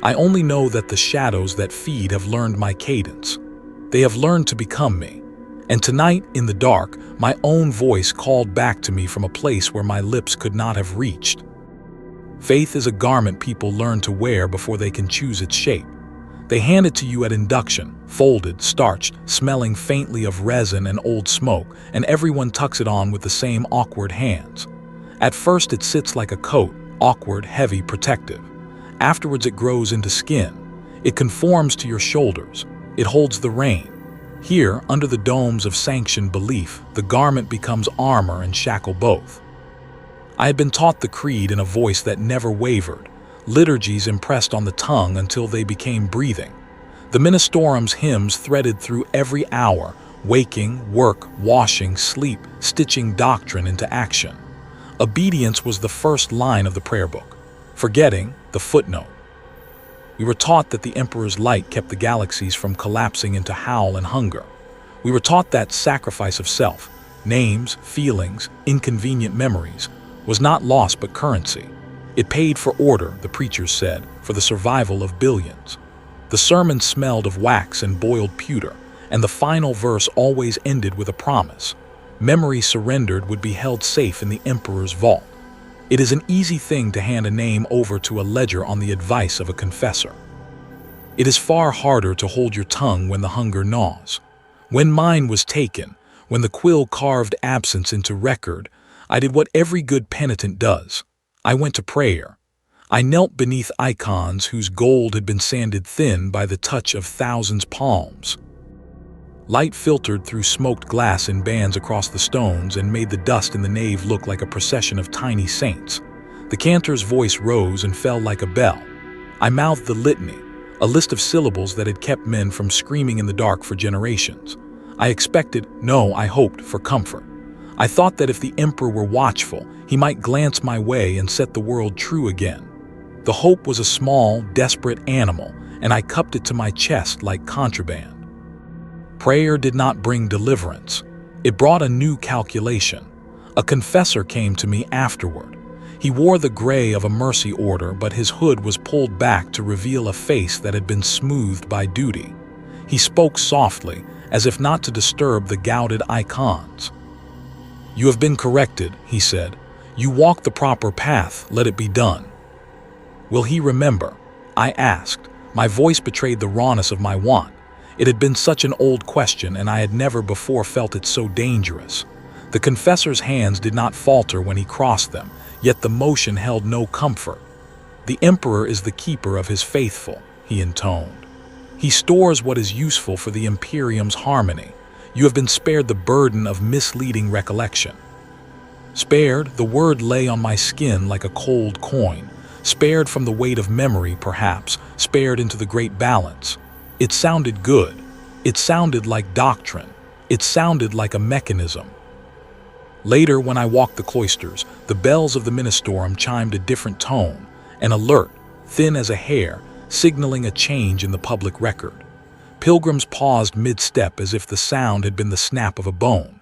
I only know that the shadows that feed have learned my cadence. They have learned to become me. And tonight, in the dark, my own voice called back to me from a place where my lips could not have reached. Faith is a garment people learn to wear before they can choose its shape. They hand it to you at induction, folded, starched, smelling faintly of resin and old smoke, and everyone tucks it on with the same awkward hands. At first it sits like a coat, awkward, heavy, protective. Afterwards it grows into skin. It conforms to your shoulders. It holds the rain. Here, under the domes of sanctioned belief, the garment becomes armor and shackle both. I had been taught the creed in a voice that never wavered, liturgies impressed on the tongue until they became breathing. The Ministorum's hymns threaded through every hour, waking, work, washing, sleep, stitching doctrine into action. Obedience was the first line of the prayer book, forgetting the footnote. We were taught that the Emperor's light kept the galaxies from collapsing into howl and hunger. We were taught that sacrifice of self, names, feelings, inconvenient memories, was not loss but currency. It paid for order, the preachers said, for the survival of billions. The sermon smelled of wax and boiled pewter, and the final verse always ended with a promise. Memory surrendered would be held safe in the Emperor's vault. It is an easy thing to hand a name over to a ledger on the advice of a confessor. It is far harder to hold your tongue when the hunger gnaws. When mine was taken, when the quill carved absence into record, I did what every good penitent does. I went to prayer. I knelt beneath icons whose gold had been sanded thin by the touch of thousands' palms. Light filtered through smoked glass in bands across the stones and made the dust in the nave look like a procession of tiny saints. The cantor's voice rose and fell like a bell. I mouthed the litany, a list of syllables that had kept men from screaming in the dark for generations. I expected, no, I hoped, for comfort. I thought that if the Emperor were watchful, he might glance my way and set the world true again. The hope was a small, desperate animal, and I cupped it to my chest like contraband. Prayer did not bring deliverance. It brought a new calculation. A confessor came to me afterward. He wore the gray of a mercy order, but his hood was pulled back to reveal a face that had been smoothed by duty. He spoke softly, as if not to disturb the gouted icons. "You have been corrected," he said. "You walk the proper path, let it be done." "Will he remember?" I asked. My voice betrayed the rawness of my want. It had been such an old question, and I had never before felt it so dangerous. The confessor's hands did not falter when he crossed them, yet the motion held no comfort. "The Emperor is the keeper of his faithful," he intoned. "He stores what is useful for the Imperium's harmony. You have been spared the burden of misleading recollection." Spared, the word lay on my skin like a cold coin. Spared from the weight of memory, perhaps, spared into the great balance. It sounded good. It sounded like doctrine. It sounded like a mechanism. Later, when I walked the cloisters, the bells of the Ministorum chimed a different tone, an alert, thin as a hair, signaling a change in the public record. Pilgrims paused mid-step as if the sound had been the snap of a bone.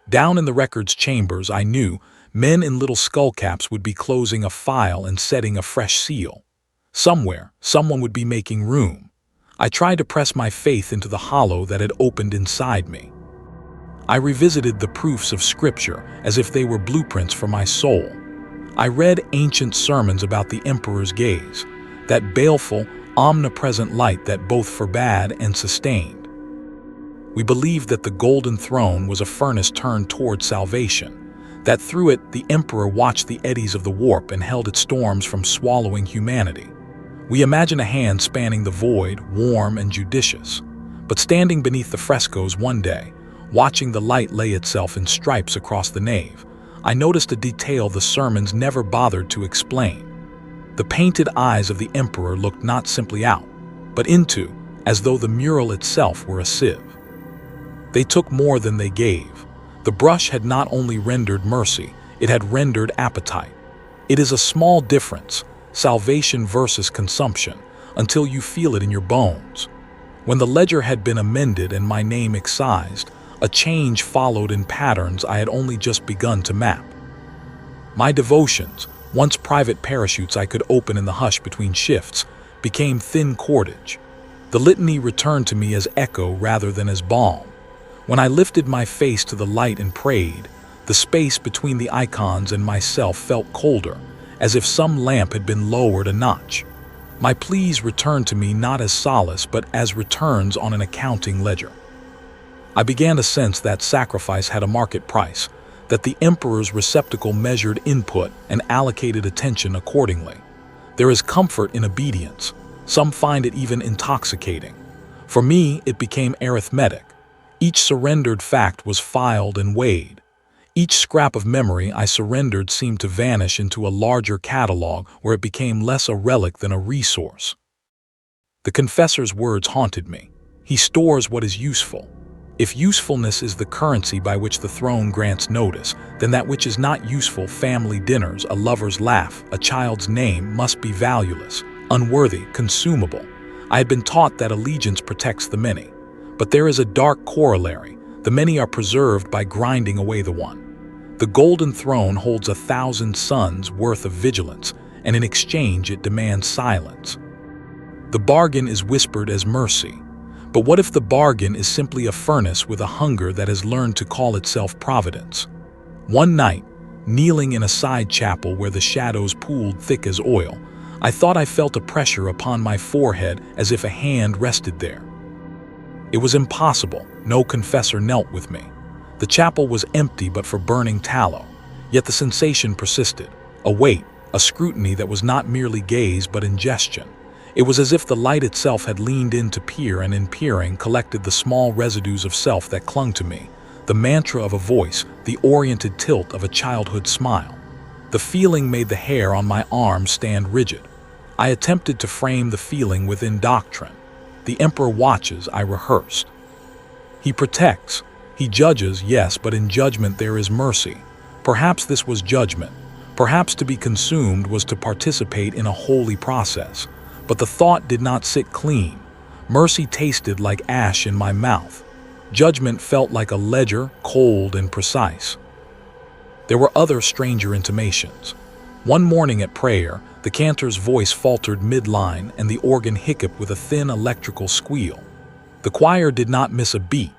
Down in the record's chambers, I knew, men in little skullcaps would be closing a file and setting a fresh seal. Somewhere, someone would be making room. I tried to press my faith into the hollow that had opened inside me. I revisited the proofs of Scripture as if they were blueprints for my soul. I read ancient sermons about the Emperor's gaze, that baleful, omnipresent light that both forbade and sustained. We believed that the Golden Throne was a furnace turned toward salvation, that through it the Emperor watched the eddies of the warp and held its storms from swallowing humanity. We imagined a hand spanning the void, warm and judicious. But standing beneath the frescoes one day, watching the light lay itself in stripes across the nave, I noticed a detail the sermons never bothered to explain. The painted eyes of the Emperor looked not simply out, but into, as though the mural itself were a sieve. They took more than they gave. The brush had not only rendered mercy, it had rendered appetite. It is a small difference, salvation versus consumption, until you feel it in your bones. When the ledger had been amended and my name excised, a change followed in patterns I had only just begun to map. My devotions, once private parachutes I could open in the hush between shifts, became thin cordage. The litany returned to me as echo rather than as balm. When I lifted my face to the light and prayed, the space between the icons and myself felt colder, as if some lamp had been lowered a notch. My pleas returned to me not as solace but as returns on an accounting ledger. I began to sense that sacrifice had a market price, that the Emperor's receptacle measured input and allocated attention accordingly. There is comfort in obedience. Some find it even intoxicating. For me, it became arithmetic. Each surrendered fact was filed and weighed. Each scrap of memory I surrendered seemed to vanish into a larger catalog where it became less a relic than a resource. The confessor's words haunted me. He stores what is useful. If usefulness is the currency by which the throne grants notice, then that which is not useful, family dinners, a lover's laugh, a child's name, must be valueless, unworthy, consumable. I had been taught that allegiance protects the many. But there is a dark corollary. The many are preserved by grinding away the one. The Golden Throne holds 1,000 suns worth of vigilance, and in exchange it demands silence. The bargain is whispered as mercy. But what if the bargain is simply a furnace with a hunger that has learned to call itself providence? One night, kneeling in a side chapel where the shadows pooled thick as oil, I thought I felt a pressure upon my forehead as if a hand rested there. It was impossible. No confessor knelt with me. The chapel was empty but for burning tallow. Yet the sensation persisted. A weight, a scrutiny that was not merely gaze but ingestion. It was as if the light itself had leaned in to peer and in peering collected the small residues of self that clung to me, the mantra of a voice, the oriented tilt of a childhood smile. The feeling made the hair on my arm stand rigid. I attempted to frame the feeling within doctrine. The Emperor watches, I rehearsed. He protects. He judges, yes, but in judgment there is mercy. Perhaps this was judgment. Perhaps to be consumed was to participate in a holy process. But the thought did not sit clean. Mercy tasted like ash in my mouth. Judgment felt like a ledger, cold and precise. There were other stranger intimations. One morning at prayer, the cantor's voice faltered mid-line and the organ hiccuped with a thin electrical squeal. The choir did not miss a beat.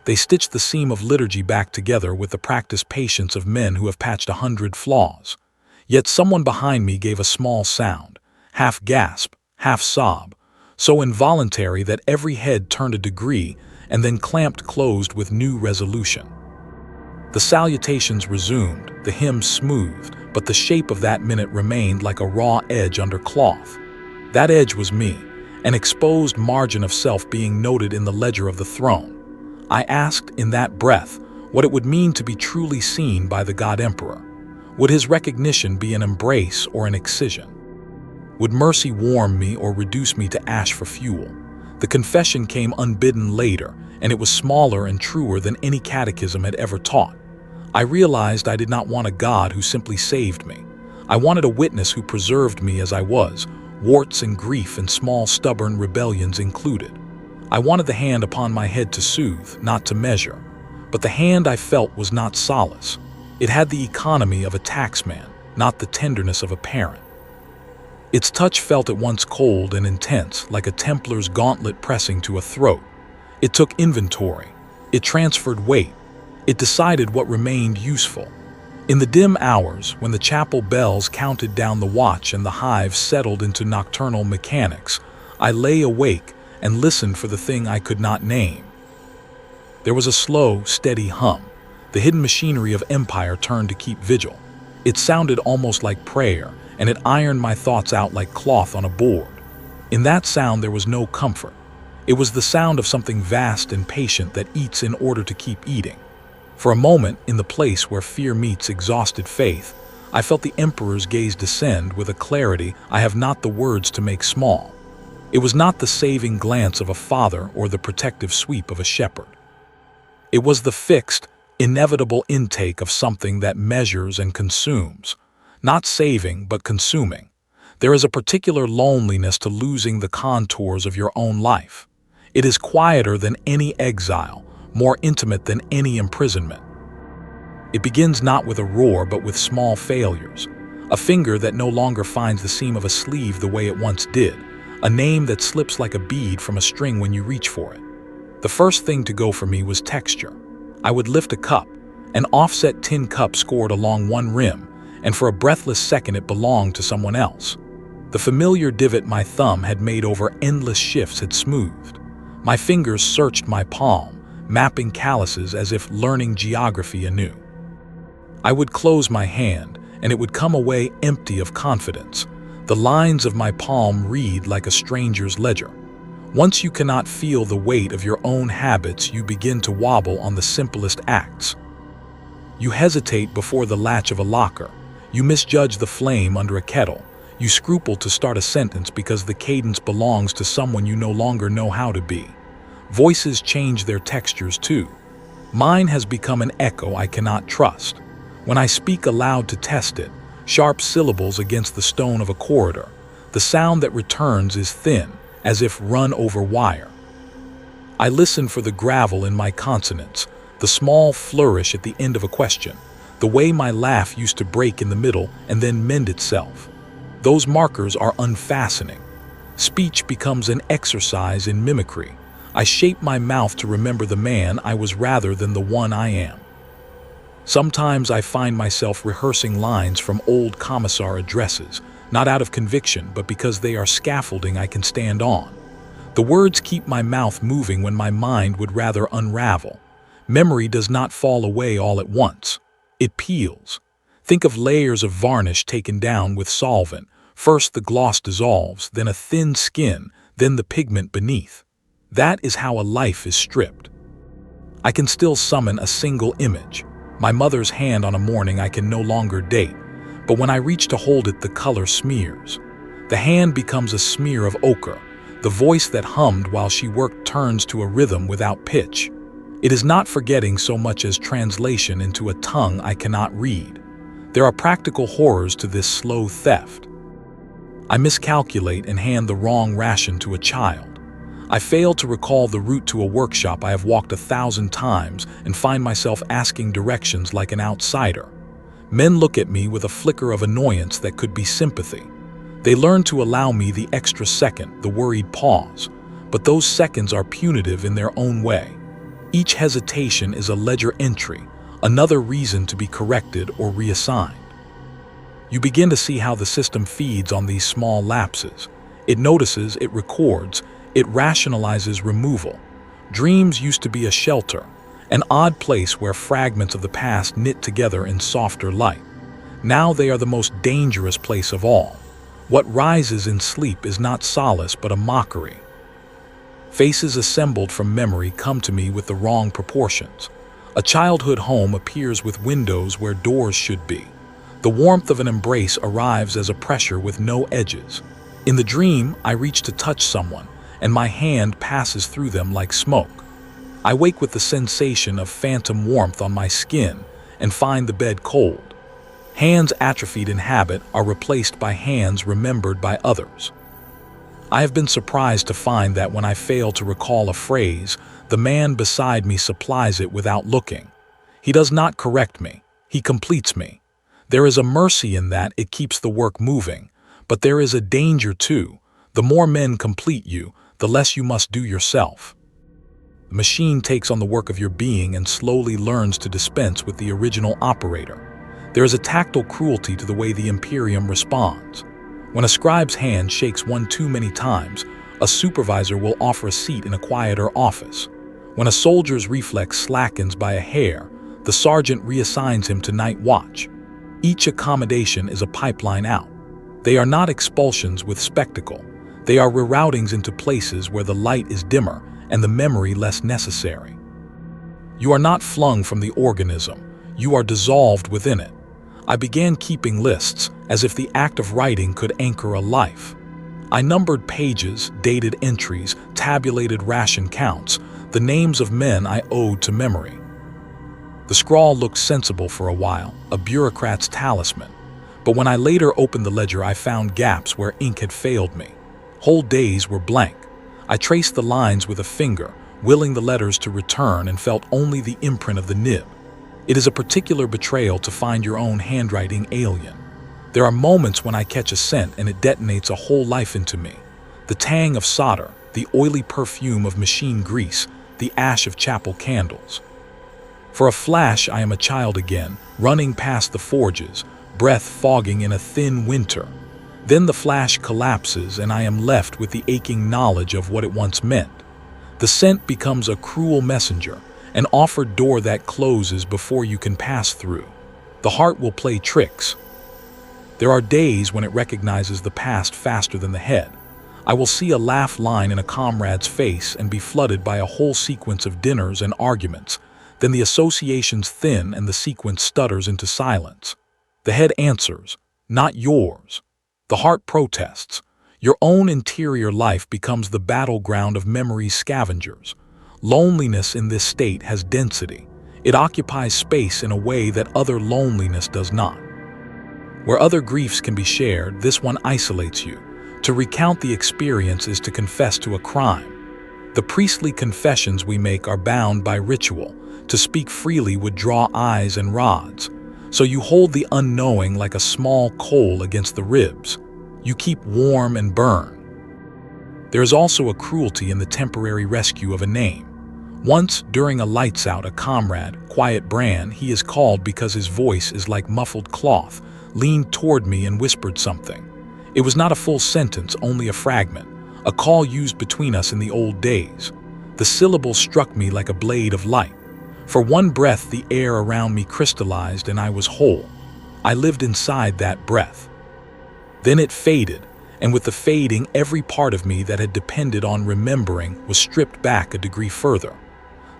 They stitched the seam of liturgy back together with the practiced patience of men who have patched 100 flaws. Yet someone behind me gave a small sound, half gasp, half sob, so involuntary that every head turned a degree and then clamped closed with new resolution. The salutations resumed, the hymn smoothed, but the shape of that minute remained like a raw edge under cloth. That edge was me, an exposed margin of self being noted in the ledger of the throne. I asked in that breath what it would mean to be truly seen by the God Emperor. Would his recognition be an embrace or an excision? Would mercy warm me or reduce me to ash for fuel? The confession came unbidden later, and it was smaller and truer than any catechism had ever taught. I realized I did not want a God who simply saved me. I wanted a witness who preserved me as I was, warts and grief and small stubborn rebellions included. I wanted the hand upon my head to soothe, not to measure. But the hand I felt was not solace. It had the economy of a taxman, not the tenderness of a parent. Its touch felt at once cold and intense, like a Templar's gauntlet pressing to a throat. It took inventory. It transferred weight. It decided what remained useful. In the dim hours, when the chapel bells counted down the watch and the hive settled into nocturnal mechanics, I lay awake and listened for the thing I could not name. There was a slow, steady hum. The hidden machinery of empire turned to keep vigil. It sounded almost like prayer, and it ironed my thoughts out like cloth on a board. In that sound there was no comfort. It was the sound of something vast and patient that eats in order to keep eating. For a moment, in the place where fear meets exhausted faith, I felt the Emperor's gaze descend with a clarity I have not the words to make small. It was not the saving glance of a father or the protective sweep of a shepherd. It was the fixed, inevitable intake of something that measures and consumes, not saving but consuming. There is a particular loneliness to losing the contours of your own life. It is quieter than any exile, more intimate than any imprisonment. It begins not with a roar but with small failures, a finger that no longer finds the seam of a sleeve the way it once did, a name that slips like a bead from a string when you reach for it. The first thing to go for me was texture. I would lift a cup, an offset tin cup scored along one rim, and for a breathless second it belonged to someone else. The familiar divot my thumb had made over endless shifts had smoothed. My fingers searched my palm, mapping calluses as if learning geography anew. I would close my hand, and it would come away empty of confidence. The lines of my palm read like a stranger's ledger. Once you cannot feel the weight of your own habits, you begin to wobble on the simplest acts. You hesitate before the latch of a locker. You misjudge the flame under a kettle. You scruple to start a sentence because the cadence belongs to someone you no longer know how to be. Voices change their textures too. Mine has become an echo I cannot trust. When I speak aloud to test it, sharp syllables against the stone of a corridor, the sound that returns is thin, as if run over wire. I listen for the gravel in my consonants, the small flourish at the end of a question, the way my laugh used to break in the middle and then mend itself. Those markers are unfastening. Speech becomes an exercise in mimicry. I shape my mouth to remember the man I was rather than the one I am. Sometimes I find myself rehearsing lines from old commissar addresses, not out of conviction, but because they are scaffolding I can stand on. The words keep my mouth moving when my mind would rather unravel. Memory does not fall away all at once. It peels. Think of layers of varnish taken down with solvent. First the gloss dissolves, then a thin skin, then the pigment beneath. That is how a life is stripped. I can still summon a single image. My mother's hand on a morning I can no longer date, but when I reach to hold it, the color smears. The hand becomes a smear of ochre. The voice that hummed while she worked turns to a rhythm without pitch. It is not forgetting so much as translation into a tongue I cannot read. There are practical horrors to this slow theft. I miscalculate and hand the wrong ration to a child. I fail to recall the route to a workshop I have walked 1,000 times and find myself asking directions like an outsider. Men look at me with a flicker of annoyance that could be sympathy. They learn to allow me the extra second, the worried pause, but those seconds are punitive in their own way. Each hesitation is a ledger entry, another reason to be corrected or reassigned. You begin to see how the system feeds on these small lapses. It notices, it records, it rationalizes removal. Dreams used to be a shelter, an odd place where fragments of the past knit together in softer light. Now they are the most dangerous place of all. What rises in sleep is not solace but a mockery. Faces assembled from memory come to me with the wrong proportions. A childhood home appears with windows where doors should be. The warmth of an embrace arrives as a pressure with no edges. In the dream, I reach to touch someone, and my hand passes through them like smoke. I wake with the sensation of phantom warmth on my skin and find the bed cold. Hands atrophied in habit are replaced by hands remembered by others. I have been surprised to find that when I fail to recall a phrase, the man beside me supplies it without looking. He does not correct me, he completes me. There is a mercy in that it keeps the work moving, but there is a danger too. The more men complete you, the less you must do yourself. The machine takes on the work of your being and slowly learns to dispense with the original operator. There is a tactile cruelty to the way the Imperium responds. When a scribe's hand shakes one too many times, a supervisor will offer a seat in a quieter office. When a soldier's reflex slackens by a hair, the sergeant reassigns him to night watch. Each accommodation is a pipeline out. They are not expulsions with spectacle. They are reroutings into places where the light is dimmer and the memory less necessary. You are not flung from the organism. You are dissolved within it. I began keeping lists, as if the act of writing could anchor a life. I numbered pages, dated entries, tabulated ration counts, the names of men I owed to memory. The scrawl looked sensible for a while, a bureaucrat's talisman. But when I later opened the ledger, I found gaps where ink had failed me. Whole days were blank. I traced the lines with a finger, willing the letters to return, and felt only the imprint of the nib. It is a particular betrayal to find your own handwriting alien. There are moments when I catch a scent and it detonates a whole life into me. The tang of solder, the oily perfume of machine grease, the ash of chapel candles. For a flash, I am a child again, running past the forges, breath fogging in a thin winter. Then the flash collapses and I am left with the aching knowledge of what it once meant. The scent becomes a cruel messenger, an offered door that closes before you can pass through. The heart will play tricks. There are days when it recognizes the past faster than the head. I will see a laugh line in a comrade's face and be flooded by a whole sequence of dinners and arguments. Then the associations thin and the sequence stutters into silence. The head answers, not yours. The heart protests. Your own interior life becomes the battleground of memory's scavengers. Loneliness in this state has density. It occupies space in a way that other loneliness does not. Where other griefs can be shared, this one isolates you. To recount the experience is to confess to a crime. The priestly confessions we make are bound by ritual. To speak freely would draw eyes and rods. So you hold the unknowing like a small coal against the ribs. You keep warm and burn. There is also a cruelty in the temporary rescue of a name. Once, during a lights out, a comrade, Quiet Bran, he is called because his voice is like muffled cloth, leaned toward me and whispered something. It was not a full sentence, only a fragment, a call used between us in the old days. The syllable struck me like a blade of light. For one breath, the air around me crystallized and I was whole. I lived inside that breath. Then it faded, and with the fading, every part of me that had depended on remembering was stripped back a degree further.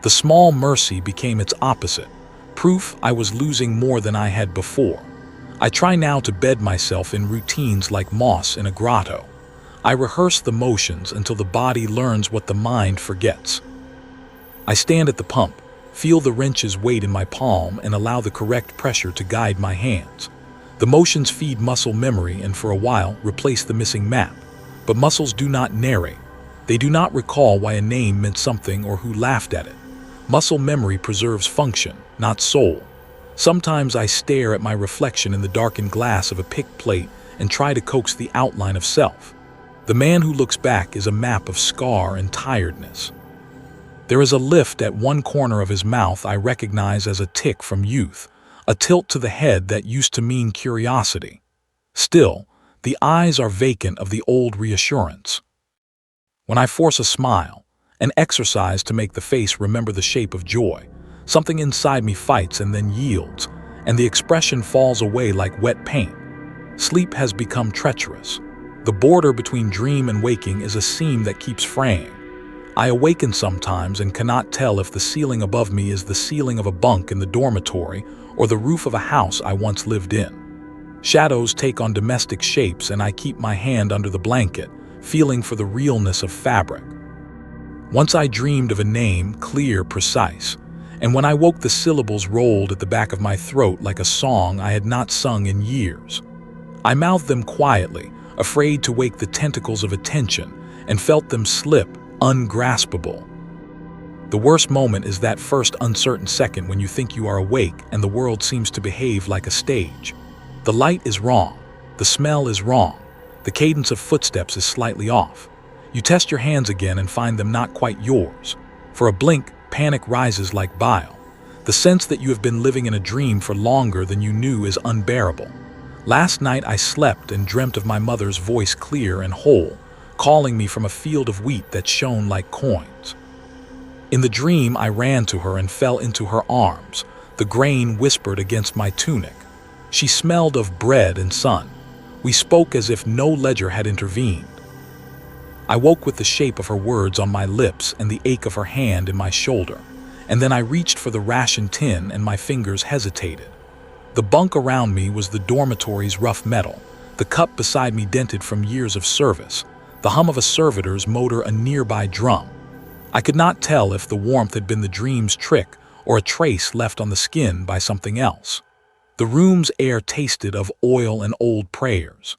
The small mercy became its opposite, proof I was losing more than I had before. I try now to bed myself in routines like moss in a grotto. I rehearse the motions until the body learns what the mind forgets. I stand at the pump, feel the wrench's weight in my palm, and allow the correct pressure to guide my hands. The motions feed muscle memory and for a while replace the missing map. But muscles do not narrate. They do not recall why a name meant something or who laughed at it. Muscle memory preserves function, not soul. Sometimes I stare at my reflection in the darkened glass of a pick plate and try to coax the outline of self. The man who looks back is a map of scar and tiredness. There is a lift at one corner of his mouth I recognize as a tic from youth, a tilt to the head that used to mean curiosity. Still, the eyes are vacant of the old reassurance. When I force a smile, an exercise to make the face remember the shape of joy, something inside me fights and then yields, and the expression falls away like wet paint. Sleep has become treacherous. The border between dream and waking is a seam that keeps fraying. I awaken sometimes and cannot tell if the ceiling above me is the ceiling of a bunk in the dormitory or the roof of a house I once lived in. Shadows take on domestic shapes and I keep my hand under the blanket, feeling for the realness of fabric. Once I dreamed of a name, clear, precise, and when I woke the syllables rolled at the back of my throat like a song I had not sung in years. I mouthed them quietly, afraid to wake the tentacles of attention, and felt them slip, ungraspable. The worst moment is that first uncertain second when you think you are awake and the world seems to behave like a stage. The light is wrong, the smell is wrong, the cadence of footsteps is slightly off. You test your hands again and find them not quite yours. For a blink, panic rises like bile. The sense that you have been living in a dream for longer than you knew is unbearable. Last night I slept and dreamt of my mother's voice clear and whole, calling me from a field of wheat that shone like coins. In the dream I ran to her and fell into her arms. The grain whispered against my tunic. She smelled of bread and sun. We spoke as if no ledger had intervened. I woke with the shape of her words on my lips and the ache of her hand in my shoulder, and then I reached for the ration tin and my fingers hesitated. The bunk around me was the dormitory's rough metal, the cup beside me dented from years of service, the hum of a servitor's motor a nearby drum. I could not tell if the warmth had been the dream's trick or a trace left on the skin by something else. The room's air tasted of oil and old prayers.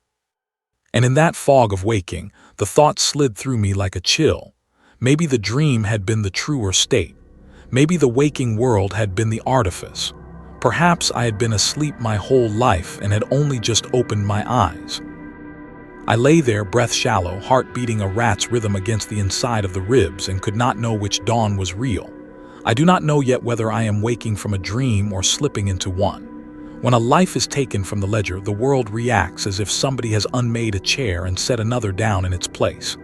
And in that fog of waking, the thought slid through me like a chill. Maybe the dream had been the truer state. Maybe the waking world had been the artifice. Perhaps I had been asleep my whole life and had only just opened my eyes. I lay there, breath shallow, heart beating a rat's rhythm against the inside of the ribs, and could not know which dawn was real. I do not know yet whether I am waking from a dream or slipping into one. When a life is taken from the ledger, the world reacts as if somebody has unmade a chair and set another down in its place.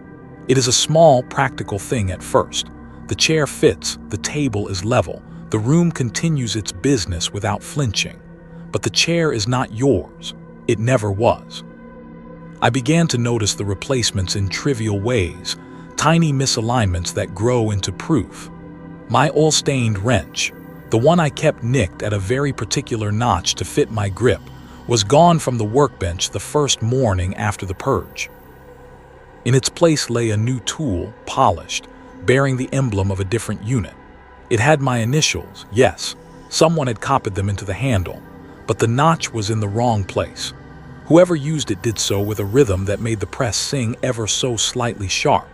It is a small, practical thing at first. The chair fits, the table is level, the room continues its business without flinching. But the chair is not yours. It never was. I began to notice the replacements in trivial ways, tiny misalignments that grow into proof. My oil-stained wrench, the one I kept nicked at a very particular notch to fit my grip, was gone from the workbench the first morning after the purge. In its place lay a new tool, polished, bearing the emblem of a different unit. It had my initials, yes, someone had copied them into the handle, but the notch was in the wrong place. Whoever used it did so with a rhythm that made the press sing ever so slightly sharp.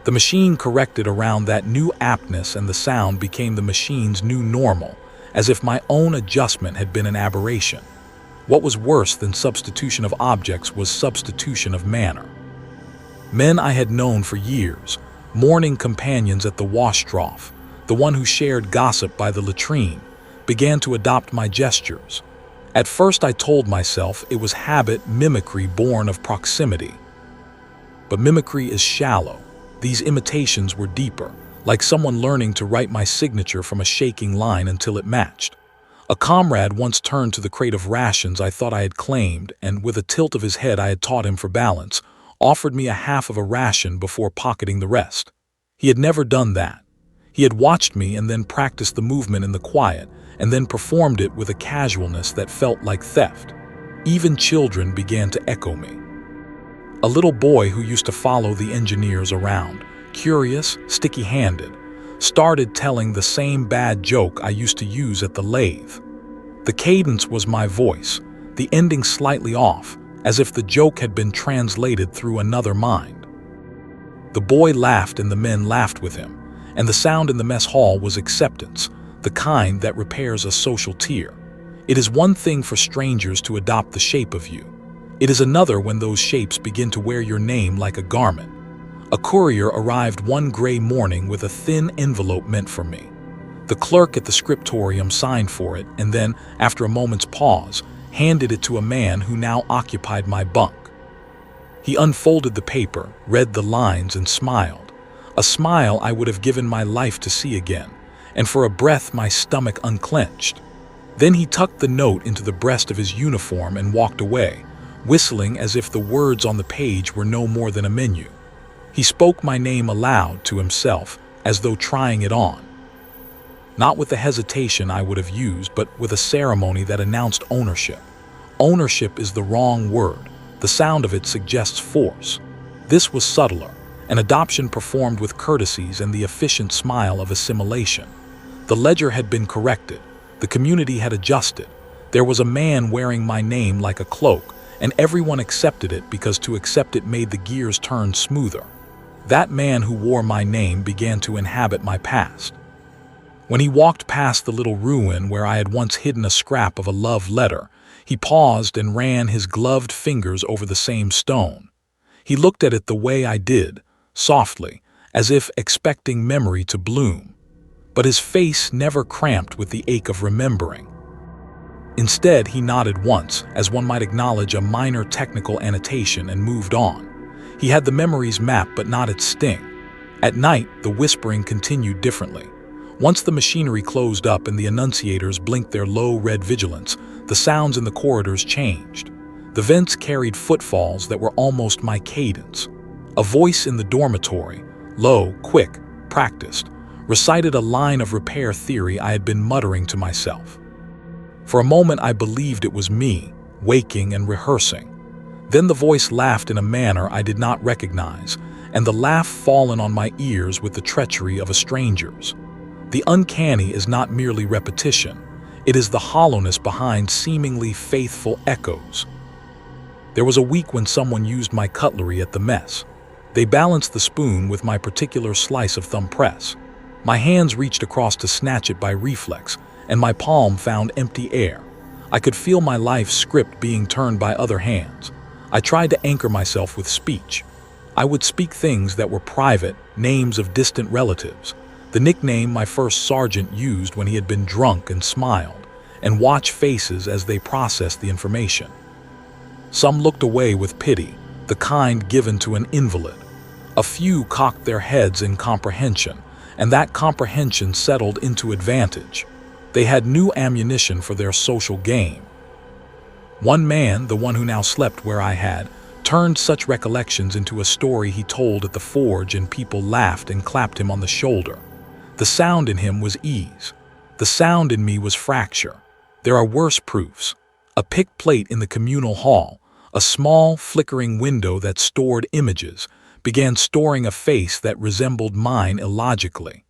The machine corrected around that new aptness and the sound became the machine's new normal, as if my own adjustment had been an aberration. What was worse than substitution of objects was substitution of manner. Men I had known for years, morning companions at the wash trough, the one who shared gossip by the latrine, began to adopt my gestures. At first I told myself it was habit, mimicry born of proximity. But mimicry is shallow. These imitations were deeper, like someone learning to write my signature from a shaking line until it matched. A comrade once turned to the crate of rations I thought I had claimed and, with a tilt of his head I had taught him for balance, offered me a half of a ration before pocketing the rest. He had never done that. He had watched me and then practiced the movement in the quiet, and then performed it with a casualness that felt like theft. Even children began to echo me. A little boy who used to follow the engineers around, curious, sticky-handed, started telling the same bad joke I used to use at the lathe. The cadence was my voice, the ending slightly off, as if the joke had been translated through another mind. The boy laughed and the men laughed with him, and the sound in the mess hall was acceptance, the kind that repairs a social tear. It is one thing for strangers to adopt the shape of you. It is another when those shapes begin to wear your name like a garment. A courier arrived one gray morning with a thin envelope meant for me. The clerk at the scriptorium signed for it and then, after a moment's pause, handed it to a man who now occupied my bunk. He unfolded the paper, read the lines, and smiled. A smile I would have given my life to see again, and for a breath my stomach unclenched. Then he tucked the note into the breast of his uniform and walked away, whistling as if the words on the page were no more than a menu. He spoke my name aloud to himself, as though trying it on. Not with the hesitation I would have used, but with a ceremony that announced ownership. Ownership is the wrong word. The sound of it suggests force. This was subtler, an adoption performed with courtesies and the efficient smile of assimilation. The ledger had been corrected. The community had adjusted. There was a man wearing my name like a cloak, and everyone accepted it because to accept it made the gears turn smoother. That man who wore my name began to inhabit my past. When he walked past the little ruin where I had once hidden a scrap of a love letter, he paused and ran his gloved fingers over the same stone. He looked at it the way I did, softly, as if expecting memory to bloom. But his face never cramped with the ache of remembering. Instead, he nodded once, as one might acknowledge a minor technical annotation, and moved on. He had the memory's map but not its sting. At night, the whispering continued differently. Once the machinery closed up and the annunciators blinked their low red vigilance, the sounds in the corridors changed. The vents carried footfalls that were almost my cadence. A voice in the dormitory, low, quick, practiced, recited a line of repair theory I had been muttering to myself. For a moment I believed it was me, waking and rehearsing. Then the voice laughed in a manner I did not recognize, and the laugh fallen on my ears with the treachery of a stranger's. The uncanny is not merely repetition, it is the hollowness behind seemingly faithful echoes. There was a week when someone used my cutlery at the mess. They balanced the spoon with my particular slice of thumb press. My hands reached across to snatch it by reflex, and my palm found empty air. I could feel my life's script being turned by other hands. I tried to anchor myself with speech. I would speak things that were private, names of distant relatives, the nickname my first sergeant used when he had been drunk, and smiled, and watch faces as they processed the information. Some looked away with pity, the kind given to an invalid. A few cocked their heads in comprehension, and that comprehension settled into advantage. They had new ammunition for their social game. One man, the one who now slept where I had, turned such recollections into a story he told at the forge, and people laughed and clapped him on the shoulder. The sound in him was ease. The sound in me was fracture. There are worse proofs. A picked plate in the communal hall, a small, flickering window that stored images, began storing a face that resembled mine illogically.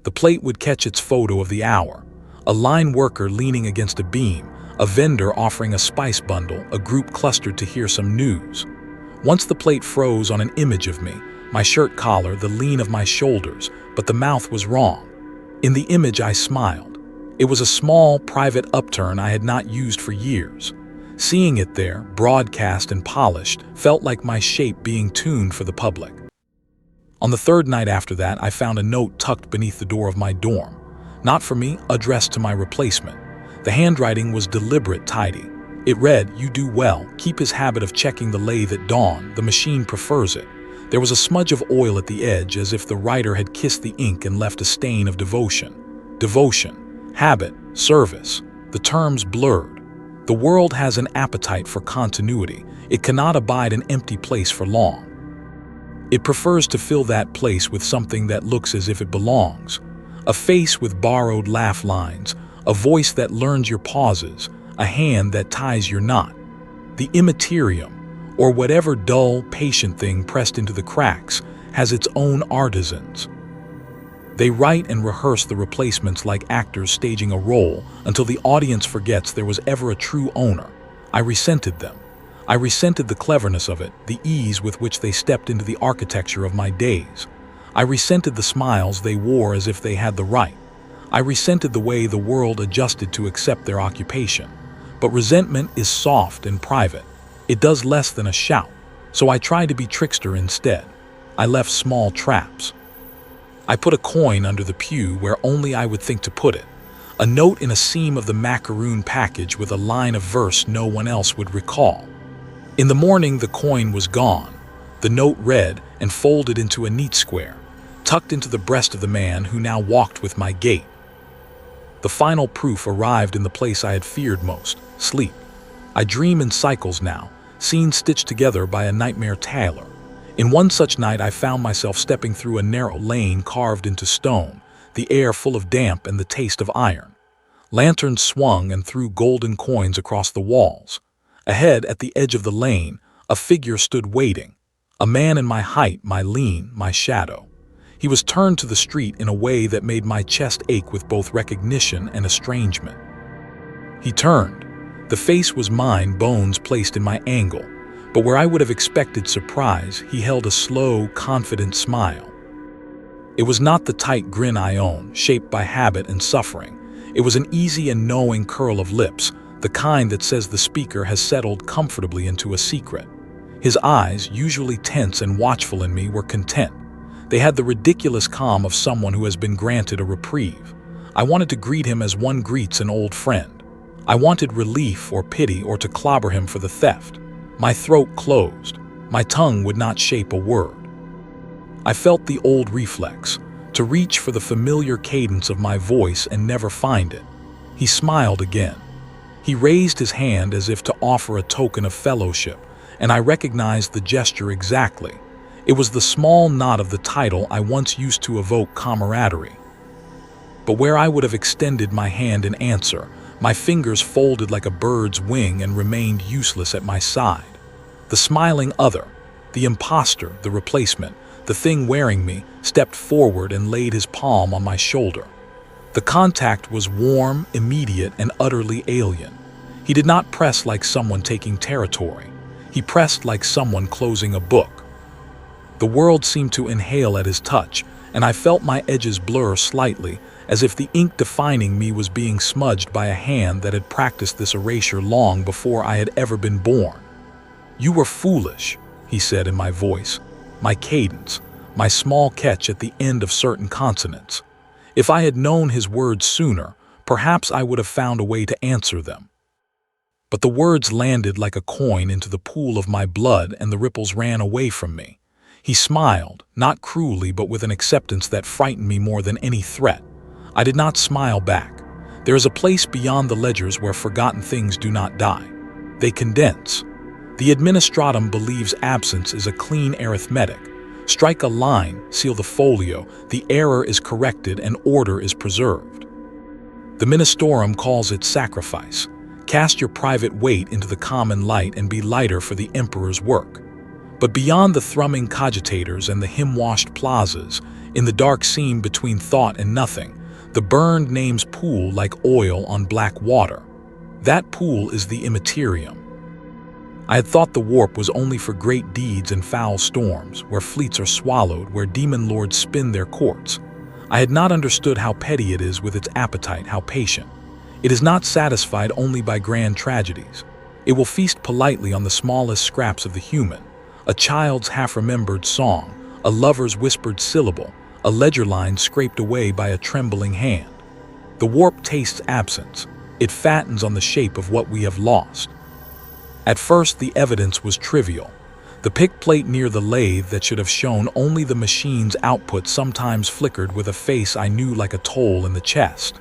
The plate would catch its photo of the hour, a line worker leaning against a beam, a vendor offering a spice bundle, a group clustered to hear some news. Once the plate froze on an image of me, my shirt collar, the lean of my shoulders, but the mouth was wrong. In the image I smiled. It was a small, private upturn I had not used for years. Seeing it there, broadcast and polished, felt like my shape being tuned for the public. On the third night after that, I found a note tucked beneath the door of my dorm. Not for me, addressed to my replacement. The handwriting was deliberate, tidy. It read, "You do well. Keep his habit of checking the lathe at dawn. The machine prefers it." There was a smudge of oil at the edge, as if the writer had kissed the ink and left a stain of devotion. Devotion, habit, service. The terms blurred. The world has an appetite for continuity. It cannot abide an empty place for long. It prefers to fill that place with something that looks as if it belongs. A face with borrowed laugh lines, a voice that learns your pauses, a hand that ties your knot. The Immaterium, or whatever dull, patient thing pressed into the cracks, has its own artisans. They write and rehearse the replacements like actors staging a role until the audience forgets there was ever a true owner. I resented them. I resented the cleverness of it, the ease with which they stepped into the architecture of my days. I resented the smiles they wore as if they had the right. I resented the way the world adjusted to accept their occupation. But resentment is soft and private. It does less than a shout, so I tried to be trickster instead. I left small traps. I put a coin under the pew where only I would think to put it, a note in a seam of the macaroon package with a line of verse no one else would recall. In the morning, the coin was gone, the note read and folded into a neat square, tucked into the breast of the man who now walked with my gait. The final proof arrived in the place I had feared most, sleep. I dream in cycles now, scenes stitched together by a nightmare tailor. In one such night I found myself stepping through a narrow lane carved into stone, the air full of damp and the taste of iron. Lanterns swung and threw golden coins across the walls. Ahead, at the edge of the lane, a figure stood waiting, a man in my height, my lean, my shadow. He was turned to the street in a way that made my chest ache with both recognition and estrangement. He turned. The face was mine, bones placed in my angle, but where I would have expected surprise, he held a slow, confident smile. It was not the tight grin I own, shaped by habit and suffering. It was an easy and knowing curl of lips, the kind that says the speaker has settled comfortably into a secret. His eyes, usually tense and watchful in me, were content. They had the ridiculous calm of someone who has been granted a reprieve. I wanted to greet him as one greets an old friend. I wanted relief or pity or to clobber him for the theft. My throat closed. My tongue would not shape a word. I felt the old reflex, to reach for the familiar cadence of my voice and never find it. He smiled again. He raised his hand as if to offer a token of fellowship, and I recognized the gesture exactly. It was the small nod of the title I once used to evoke camaraderie. But where I would have extended my hand in answer, my fingers folded like a bird's wing and remained useless at my side. The smiling other, the imposter, the replacement, the thing wearing me, stepped forward and laid his palm on my shoulder. The contact was warm, immediate, and utterly alien. He did not press like someone taking territory. He pressed like someone closing a book. The world seemed to inhale at his touch, and I felt my edges blur slightly, as if the ink defining me was being smudged by a hand that had practiced this erasure long before I had ever been born. "You were foolish," he said in my voice, my cadence, my small catch at the end of certain consonants. If I had known his words sooner, perhaps I would have found a way to answer them. But the words landed like a coin into the pool of my blood, and the ripples ran away from me. He smiled, not cruelly but with an acceptance that frightened me more than any threat. I did not smile back. There is a place beyond the ledgers where forgotten things do not die. They condense. The administratum believes absence is a clean arithmetic. Strike a line, seal the folio, the error is corrected and order is preserved. The ministorum calls it sacrifice. Cast your private weight into the common light and be lighter for the emperor's work. But beyond the thrumming cogitators and the hymn-washed plazas, in the dark seam between thought and nothing, the burned names pool like oil on black water. That pool is the Immaterium. I had thought the warp was only for great deeds and foul storms, where fleets are swallowed, where demon lords spin their courts. I had not understood how petty it is with its appetite, how patient. It is not satisfied only by grand tragedies. It will feast politely on the smallest scraps of the human, a child's half-remembered song, a lover's whispered syllable, a ledger line scraped away by a trembling hand. The warp tastes absence. It fattens on the shape of what we have lost. At first, the evidence was trivial. The pick plate near the lathe that should have shown only the machine's output sometimes flickered with a face I knew like a toll in the chest.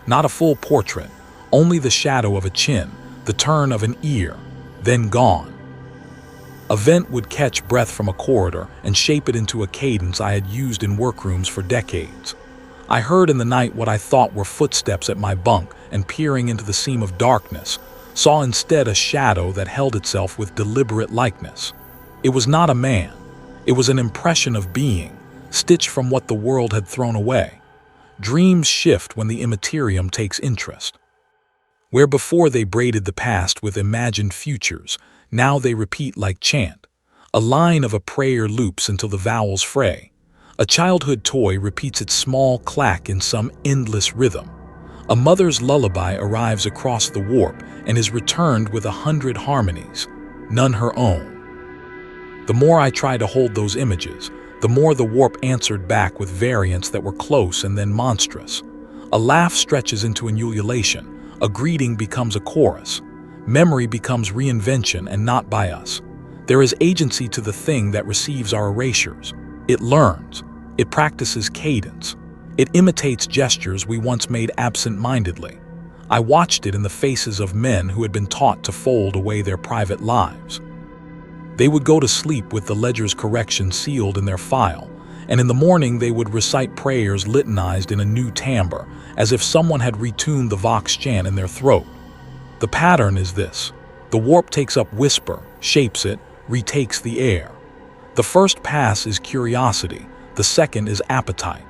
Not a full portrait, only the shadow of a chin, the turn of an ear, then gone. A vent would catch breath from a corridor and shape it into a cadence I had used in workrooms for decades. I heard in the night what I thought were footsteps at my bunk, and peering into the seam of darkness, saw instead a shadow that held itself with deliberate likeness. It was not a man. It was an impression of being, stitched from what the world had thrown away. Dreams shift when the Immaterium takes interest. Where before they braided the past with imagined futures, now they repeat like chant. A line of a prayer loops until the vowels fray. A childhood toy repeats its small clack in some endless rhythm. A mother's lullaby arrives across the warp and is returned with 100 harmonies, none her own. The more I tried to hold those images, the more the warp answered back with variants that were close and then monstrous. A laugh stretches into an ululation, a greeting becomes a chorus. Memory becomes reinvention and not by us. There is agency to the thing that receives our erasures. It learns. It practices cadence. It imitates gestures we once made absent-mindedly. I watched it in the faces of men who had been taught to fold away their private lives. They would go to sleep with the ledger's correction sealed in their file, and in the morning they would recite prayers litanized in a new timbre, as if someone had retuned the vox chant in their throat. The pattern is this. The warp takes up whisper, shapes it, retakes the air. The first pass is curiosity, the second is appetite.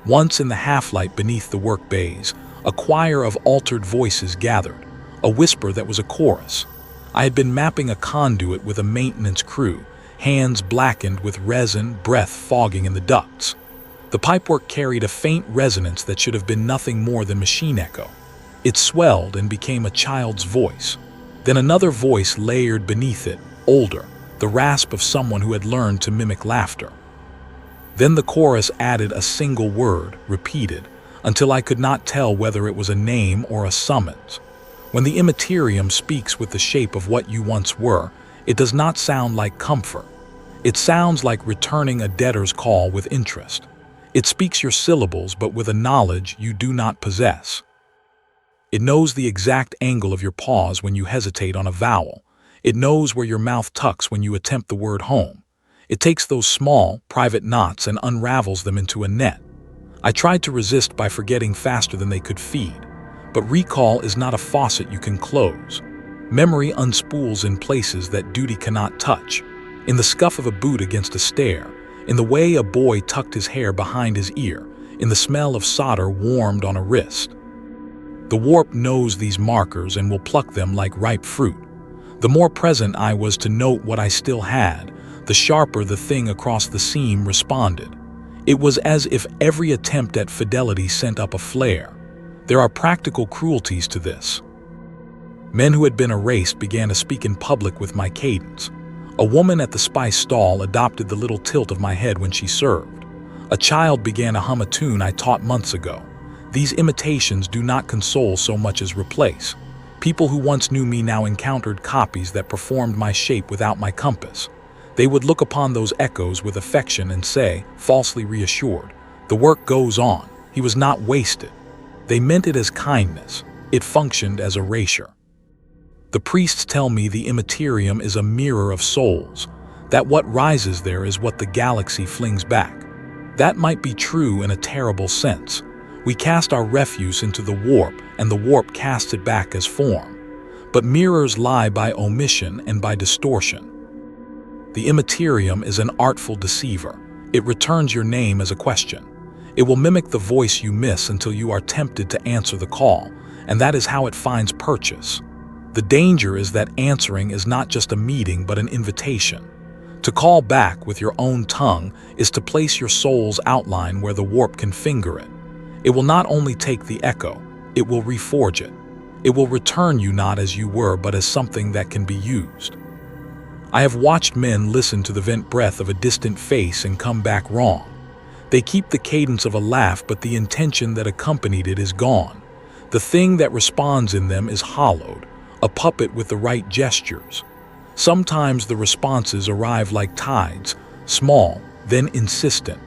Once in the half-light beneath the work bays, a choir of altered voices gathered, a whisper that was a chorus. I had been mapping a conduit with a maintenance crew, hands blackened with resin, breath fogging in the ducts. The pipework carried a faint resonance that should have been nothing more than machine echo. It swelled and became a child's voice. Then another voice layered beneath it, older, the rasp of someone who had learned to mimic laughter. Then the chorus added a single word, repeated, until I could not tell whether it was a name or a summons. When the Immaterium speaks with the shape of what you once were, it does not sound like comfort. It sounds like returning a debtor's call with interest. It speaks your syllables but with a knowledge you do not possess. It knows the exact angle of your pause when you hesitate on a vowel. It knows where your mouth tucks when you attempt the word home. It takes those small, private knots and unravels them into a net. I tried to resist by forgetting faster than they could feed. But recall is not a faucet you can close. Memory unspools in places that duty cannot touch. In the scuff of a boot against a stair, in the way a boy tucked his hair behind his ear, in the smell of solder warmed on a wrist. The warp knows these markers and will pluck them like ripe fruit. The more present I was to note what I still had, the sharper the thing across the seam responded. It was as if every attempt at fidelity sent up a flare. There are practical cruelties to this. Men who had been erased began to speak in public with my cadence. A woman at the spice stall adopted the little tilt of my head when she served. A child began to hum a tune I taught months ago. These imitations do not console so much as replace. People who once knew me now encountered copies that performed my shape without my compass. They would look upon those echoes with affection and say, falsely reassured, "The work goes on. He was not wasted." They meant it as kindness. It functioned as erasure. The priests tell me the Immaterium is a mirror of souls, that what rises there is what the galaxy flings back. That might be true in a terrible sense. We cast our refuse into the warp, and the warp casts it back as form. But mirrors lie by omission and by distortion. The Immaterium is an artful deceiver. It returns your name as a question. It will mimic the voice you miss until you are tempted to answer the call, and that is how it finds purchase. The danger is that answering is not just a meeting but an invitation. To call back with your own tongue is to place your soul's outline where the warp can finger it. It will not only take the echo, it will reforge it. It will return you not as you were but as something that can be used. I have watched men listen to the vent breath of a distant face and come back wrong. They keep the cadence of a laugh, but the intention that accompanied it is gone. The thing that responds in them is hollowed, a puppet with the right gestures. Sometimes the responses arrive like tides, small, then insistent.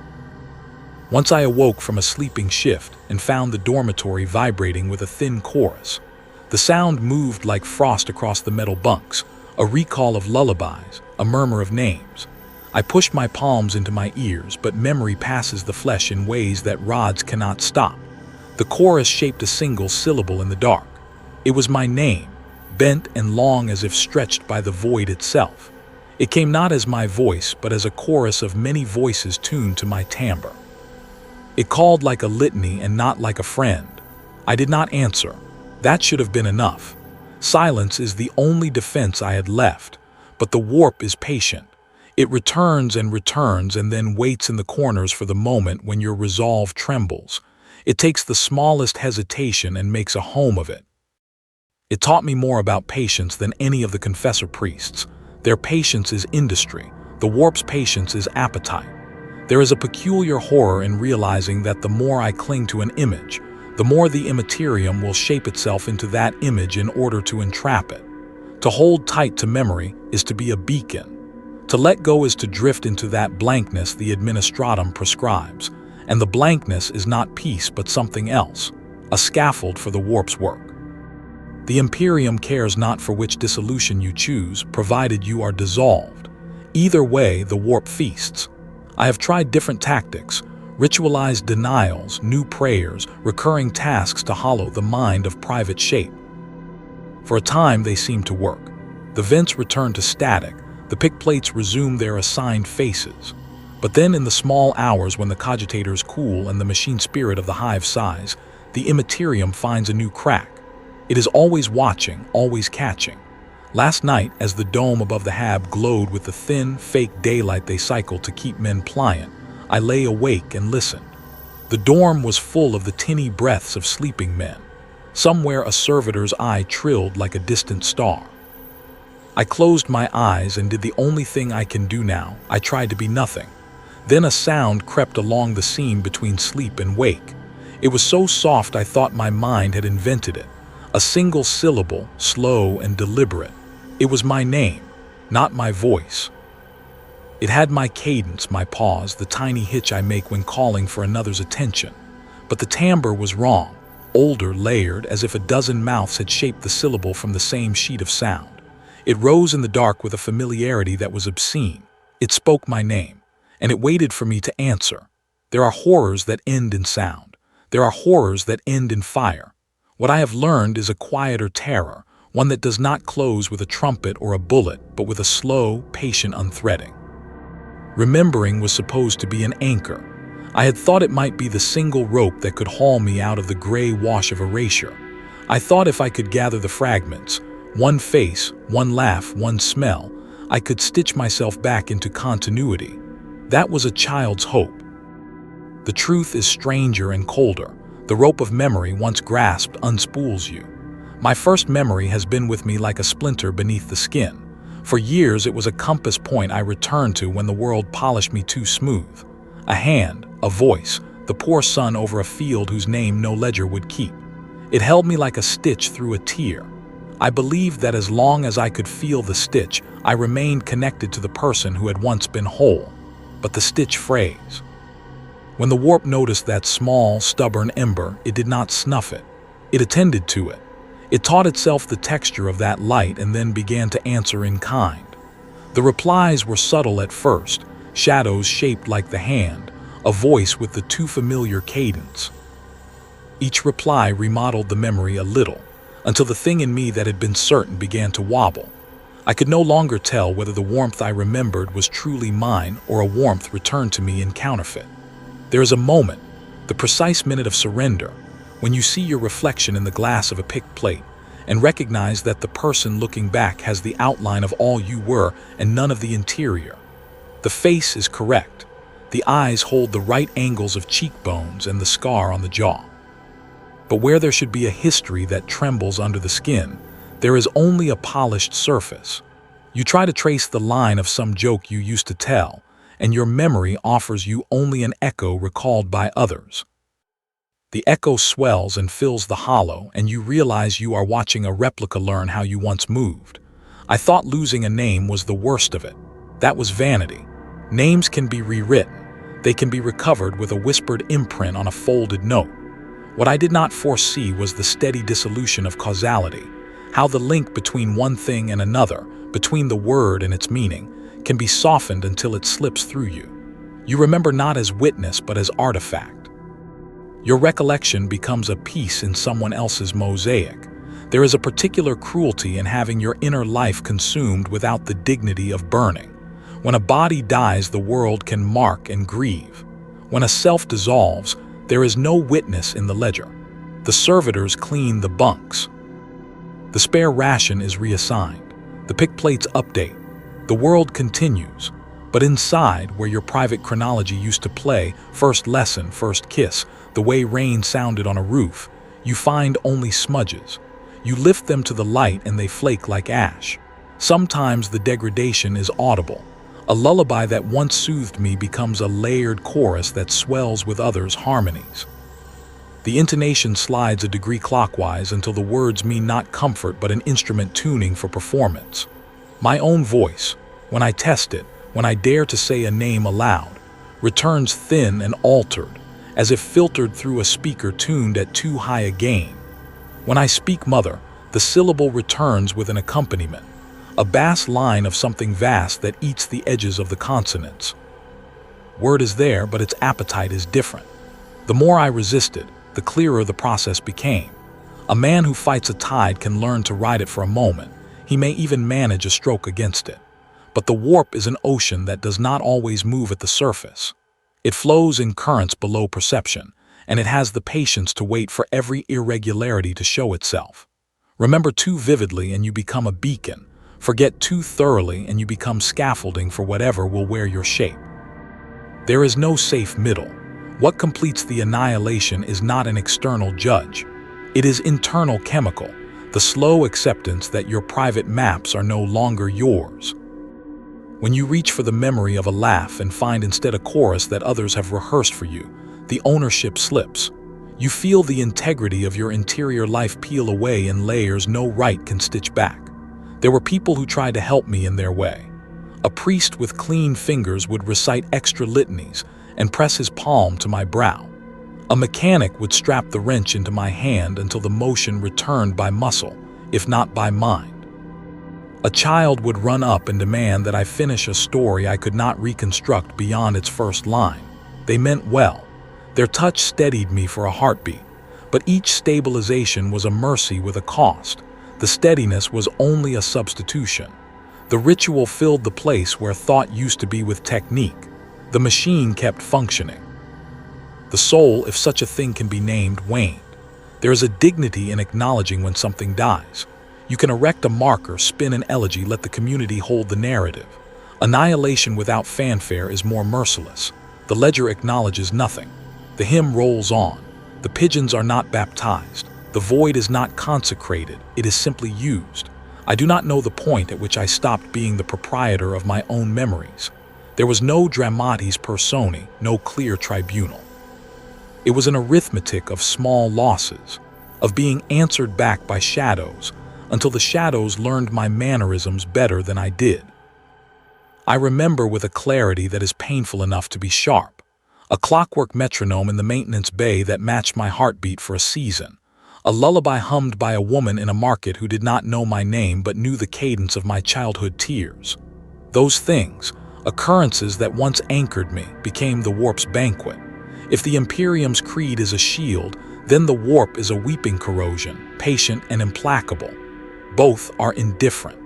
Once I awoke from a sleeping shift and found the dormitory vibrating with a thin chorus. The sound moved like frost across the metal bunks, a recall of lullabies, a murmur of names. I pushed my palms into my ears, but memory passes the flesh in ways that rods cannot stop. The chorus shaped a single syllable in the dark. It was my name, bent and long as if stretched by the void itself. It came not as my voice, but as a chorus of many voices tuned to my timbre. It called like a litany and not like a friend. I did not answer. That should have been enough. Silence is the only defense I had left, but the warp is patient. It returns and returns and then waits in the corners for the moment when your resolve trembles. It takes the smallest hesitation and makes a home of it. It taught me more about patience than any of the confessor priests. Their patience is industry. The warp's patience is appetite. There is a peculiar horror in realizing that the more I cling to an image, the more the Immaterium will shape itself into that image in order to entrap it. To hold tight to memory is to be a beacon. To let go is to drift into that blankness the administratum prescribes. And the blankness is not peace but something else, a scaffold for the warp's work. The Imperium cares not for which dissolution you choose, provided you are dissolved. Either way, the warp feasts. I have tried different tactics, ritualized denials, new prayers, recurring tasks to hollow the mind of private shape. For a time, they seemed to work. The vents returned to static, the pick plates resumed their assigned faces. But then in the small hours when the cogitators cool and the machine spirit of the hive sighs, the Immaterium finds a new crack. It is always watching, always catching. Last night, as the dome above the hab glowed with the thin, fake daylight they cycle to keep men pliant, I lay awake and listened. The dorm was full of the tinny breaths of sleeping men. Somewhere a servitor's eye trilled like a distant star. I closed my eyes and did the only thing I can do now. I tried to be nothing. Then a sound crept along the seam between sleep and wake. It was so soft I thought my mind had invented it. A single syllable, slow and deliberate. It was my name, not my voice. It had my cadence, my pause, the tiny hitch I make when calling for another's attention. But the timbre was wrong, older, layered, as if a dozen mouths had shaped the syllable from the same sheet of sound. It rose in the dark with a familiarity that was obscene. It spoke my name, and it waited for me to answer. There are horrors that end in sound. There are horrors that end in fire. What I have learned is a quieter terror, one that does not close with a trumpet or a bullet, but with a slow, patient unthreading. Remembering was supposed to be an anchor. I had thought it might be the single rope that could haul me out of the gray wash of erasure. I thought if I could gather the fragments, one face, one laugh, one smell, I could stitch myself back into continuity. That was a child's hope. The truth is stranger and colder. The rope of memory, once grasped, unspools you. My first memory has been with me like a splinter beneath the skin. For years it was a compass point I returned to when the world polished me too smooth. A hand, a voice, the poor son over a field whose name no ledger would keep. It held me like a stitch through a tear. I believed that as long as I could feel the stitch, I remained connected to the person who had once been whole. But the stitch frays. When the warp noticed that small, stubborn ember, it did not snuff it. It attended to it. It taught itself the texture of that light and then began to answer in kind. The replies were subtle at first, shadows shaped like the hand, a voice with the too familiar cadence. Each reply remodeled the memory a little, until the thing in me that had been certain began to wobble. I could no longer tell whether the warmth I remembered was truly mine or a warmth returned to me in counterfeit. There is a moment, the precise minute of surrender, when you see your reflection in the glass of a picked plate and recognize that the person looking back has the outline of all you were and none of the interior. The face is correct. The eyes hold the right angles of cheekbones and the scar on the jaw. But where there should be a history that trembles under the skin, there is only a polished surface. You try to trace the line of some joke you used to tell, and your memory offers you only an echo recalled by others. The echo swells and fills the hollow, and you realize you are watching a replica learn how you once moved. I thought losing a name was the worst of it. That was vanity. Names can be rewritten. They can be recovered with a whispered imprint on a folded note. What I did not foresee was the steady dissolution of causality, how the link between one thing and another, between the word and its meaning, can be softened until it slips through you. You remember not as witness but as artifact. Your recollection becomes a piece in someone else's mosaic. There is a particular cruelty in having your inner life consumed without the dignity of burning. When a body dies, the world can mark and grieve. When a self dissolves, there is no witness in the ledger. The servitors clean the bunks. The spare ration is reassigned. The pick plates update. The world continues. But inside, where your private chronology used to play, first lesson, first kiss, the way rain sounded on a roof, you find only smudges. You lift them to the light and they flake like ash. Sometimes the degradation is audible. A lullaby that once soothed me becomes a layered chorus that swells with others' harmonies. The intonation slides a degree clockwise until the words mean not comfort but an instrument tuning for performance. My own voice, when I test it, when I dare to say a name aloud, returns thin and altered, as if filtered through a speaker tuned at too high a gain. When I speak mother, the syllable returns with an accompaniment, a bass line of something vast that eats the edges of the consonants. Word is there, but its appetite is different. The more I resisted, the clearer the process became. A man who fights a tide can learn to ride it for a moment. He may even manage a stroke against it. But the warp is an ocean that does not always move at the surface. It flows in currents below perception, and it has the patience to wait for every irregularity to show itself. Remember too vividly and you become a beacon. Forget too thoroughly and you become scaffolding for whatever will wear your shape. There is no safe middle. What completes the annihilation is not an external judge. It is internal chemical, the slow acceptance that your private maps are no longer yours. When you reach for the memory of a laugh and find instead a chorus that others have rehearsed for you, the ownership slips. You feel the integrity of your interior life peel away in layers no right can stitch back. There were people who tried to help me in their way. A priest with clean fingers would recite extra litanies and press his palm to my brow. A mechanic would strap the wrench into my hand until the motion returned by muscle, if not by mind. A child would run up and demand that I finish a story I could not reconstruct beyond its first line. They meant well. Their touch steadied me for a heartbeat, but each stabilization was a mercy with a cost. The steadiness was only a substitution. The ritual filled the place where thought used to be with technique. The machine kept functioning. The soul, if such a thing can be named, waned. There is a dignity in acknowledging when something dies. You can erect a marker, spin an elegy, let the community hold the narrative. Annihilation without fanfare is more merciless. The ledger acknowledges nothing. The hymn rolls on. The pigeons are not baptized. The void is not consecrated. It is simply used. I do not know the point at which I stopped being the proprietor of my own memories. There was no dramatis personae, no clear tribunal. It was an arithmetic of small losses, of being answered back by shadows, until the shadows learned my mannerisms better than I did. I remember with a clarity that is painful enough to be sharp, a clockwork metronome in the maintenance bay that matched my heartbeat for a season, a lullaby hummed by a woman in a market who did not know my name but knew the cadence of my childhood tears. Those things, occurrences that once anchored me, became the warp's banquet. If the Imperium's creed is a shield, then the warp is a weeping corrosion, patient and implacable. Both are indifferent.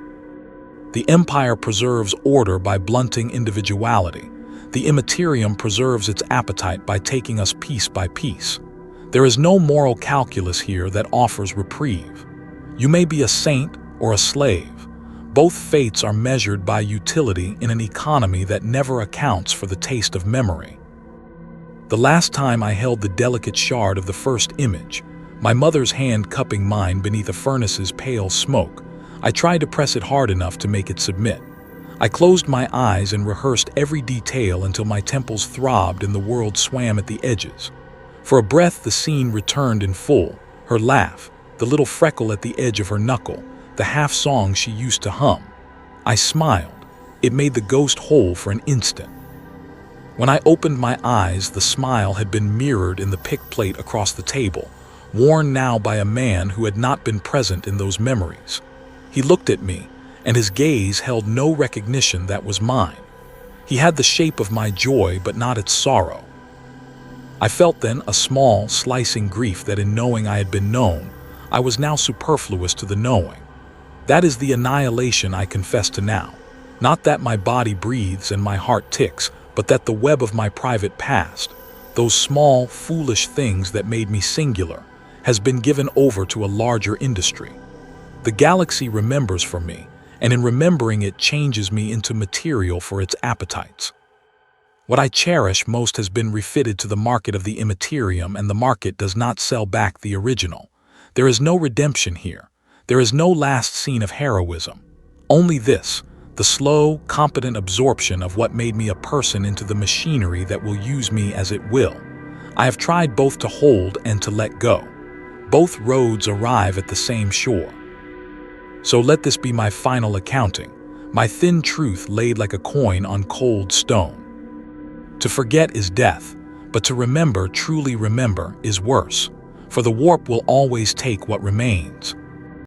The Empire preserves order by blunting individuality. The Immaterium preserves its appetite by taking us piece by piece. There is no moral calculus here that offers reprieve. You may be a saint or a slave. Both fates are measured by utility in an economy that never accounts for the taste of memory. The last time I held the delicate shard of the first image, my mother's hand cupping mine beneath a furnace's pale smoke, I tried to press it hard enough to make it submit. I closed my eyes and rehearsed every detail until my temples throbbed and the world swam at the edges. For a breath the scene returned in full, her laugh, the little freckle at the edge of her knuckle, the half-song she used to hum. I smiled. It made the ghost whole for an instant. When I opened my eyes, the smile had been mirrored in the pick plate across the table, worn now by a man who had not been present in those memories. He looked at me, and his gaze held no recognition that was mine. He had the shape of my joy, but not its sorrow. I felt then a small, slicing grief that in knowing I had been known, I was now superfluous to the knowing. That is the annihilation I confess to now. Not that my body breathes and my heart ticks, but that the web of my private past, those small, foolish things that made me singular, has been given over to a larger industry. The galaxy remembers for me, and in remembering it changes me into material for its appetites. What I cherish most has been refitted to the market of the Immaterium, and the market does not sell back the original. There is no redemption here. There is no last scene of heroism. Only this, the slow, competent absorption of what made me a person into the machinery that will use me as it will. I have tried both to hold and to let go. Both roads arrive at the same shore. So let this be my final accounting, my thin truth laid like a coin on cold stone. To forget is death, but to remember, truly remember, is worse. For the warp will always take what remains.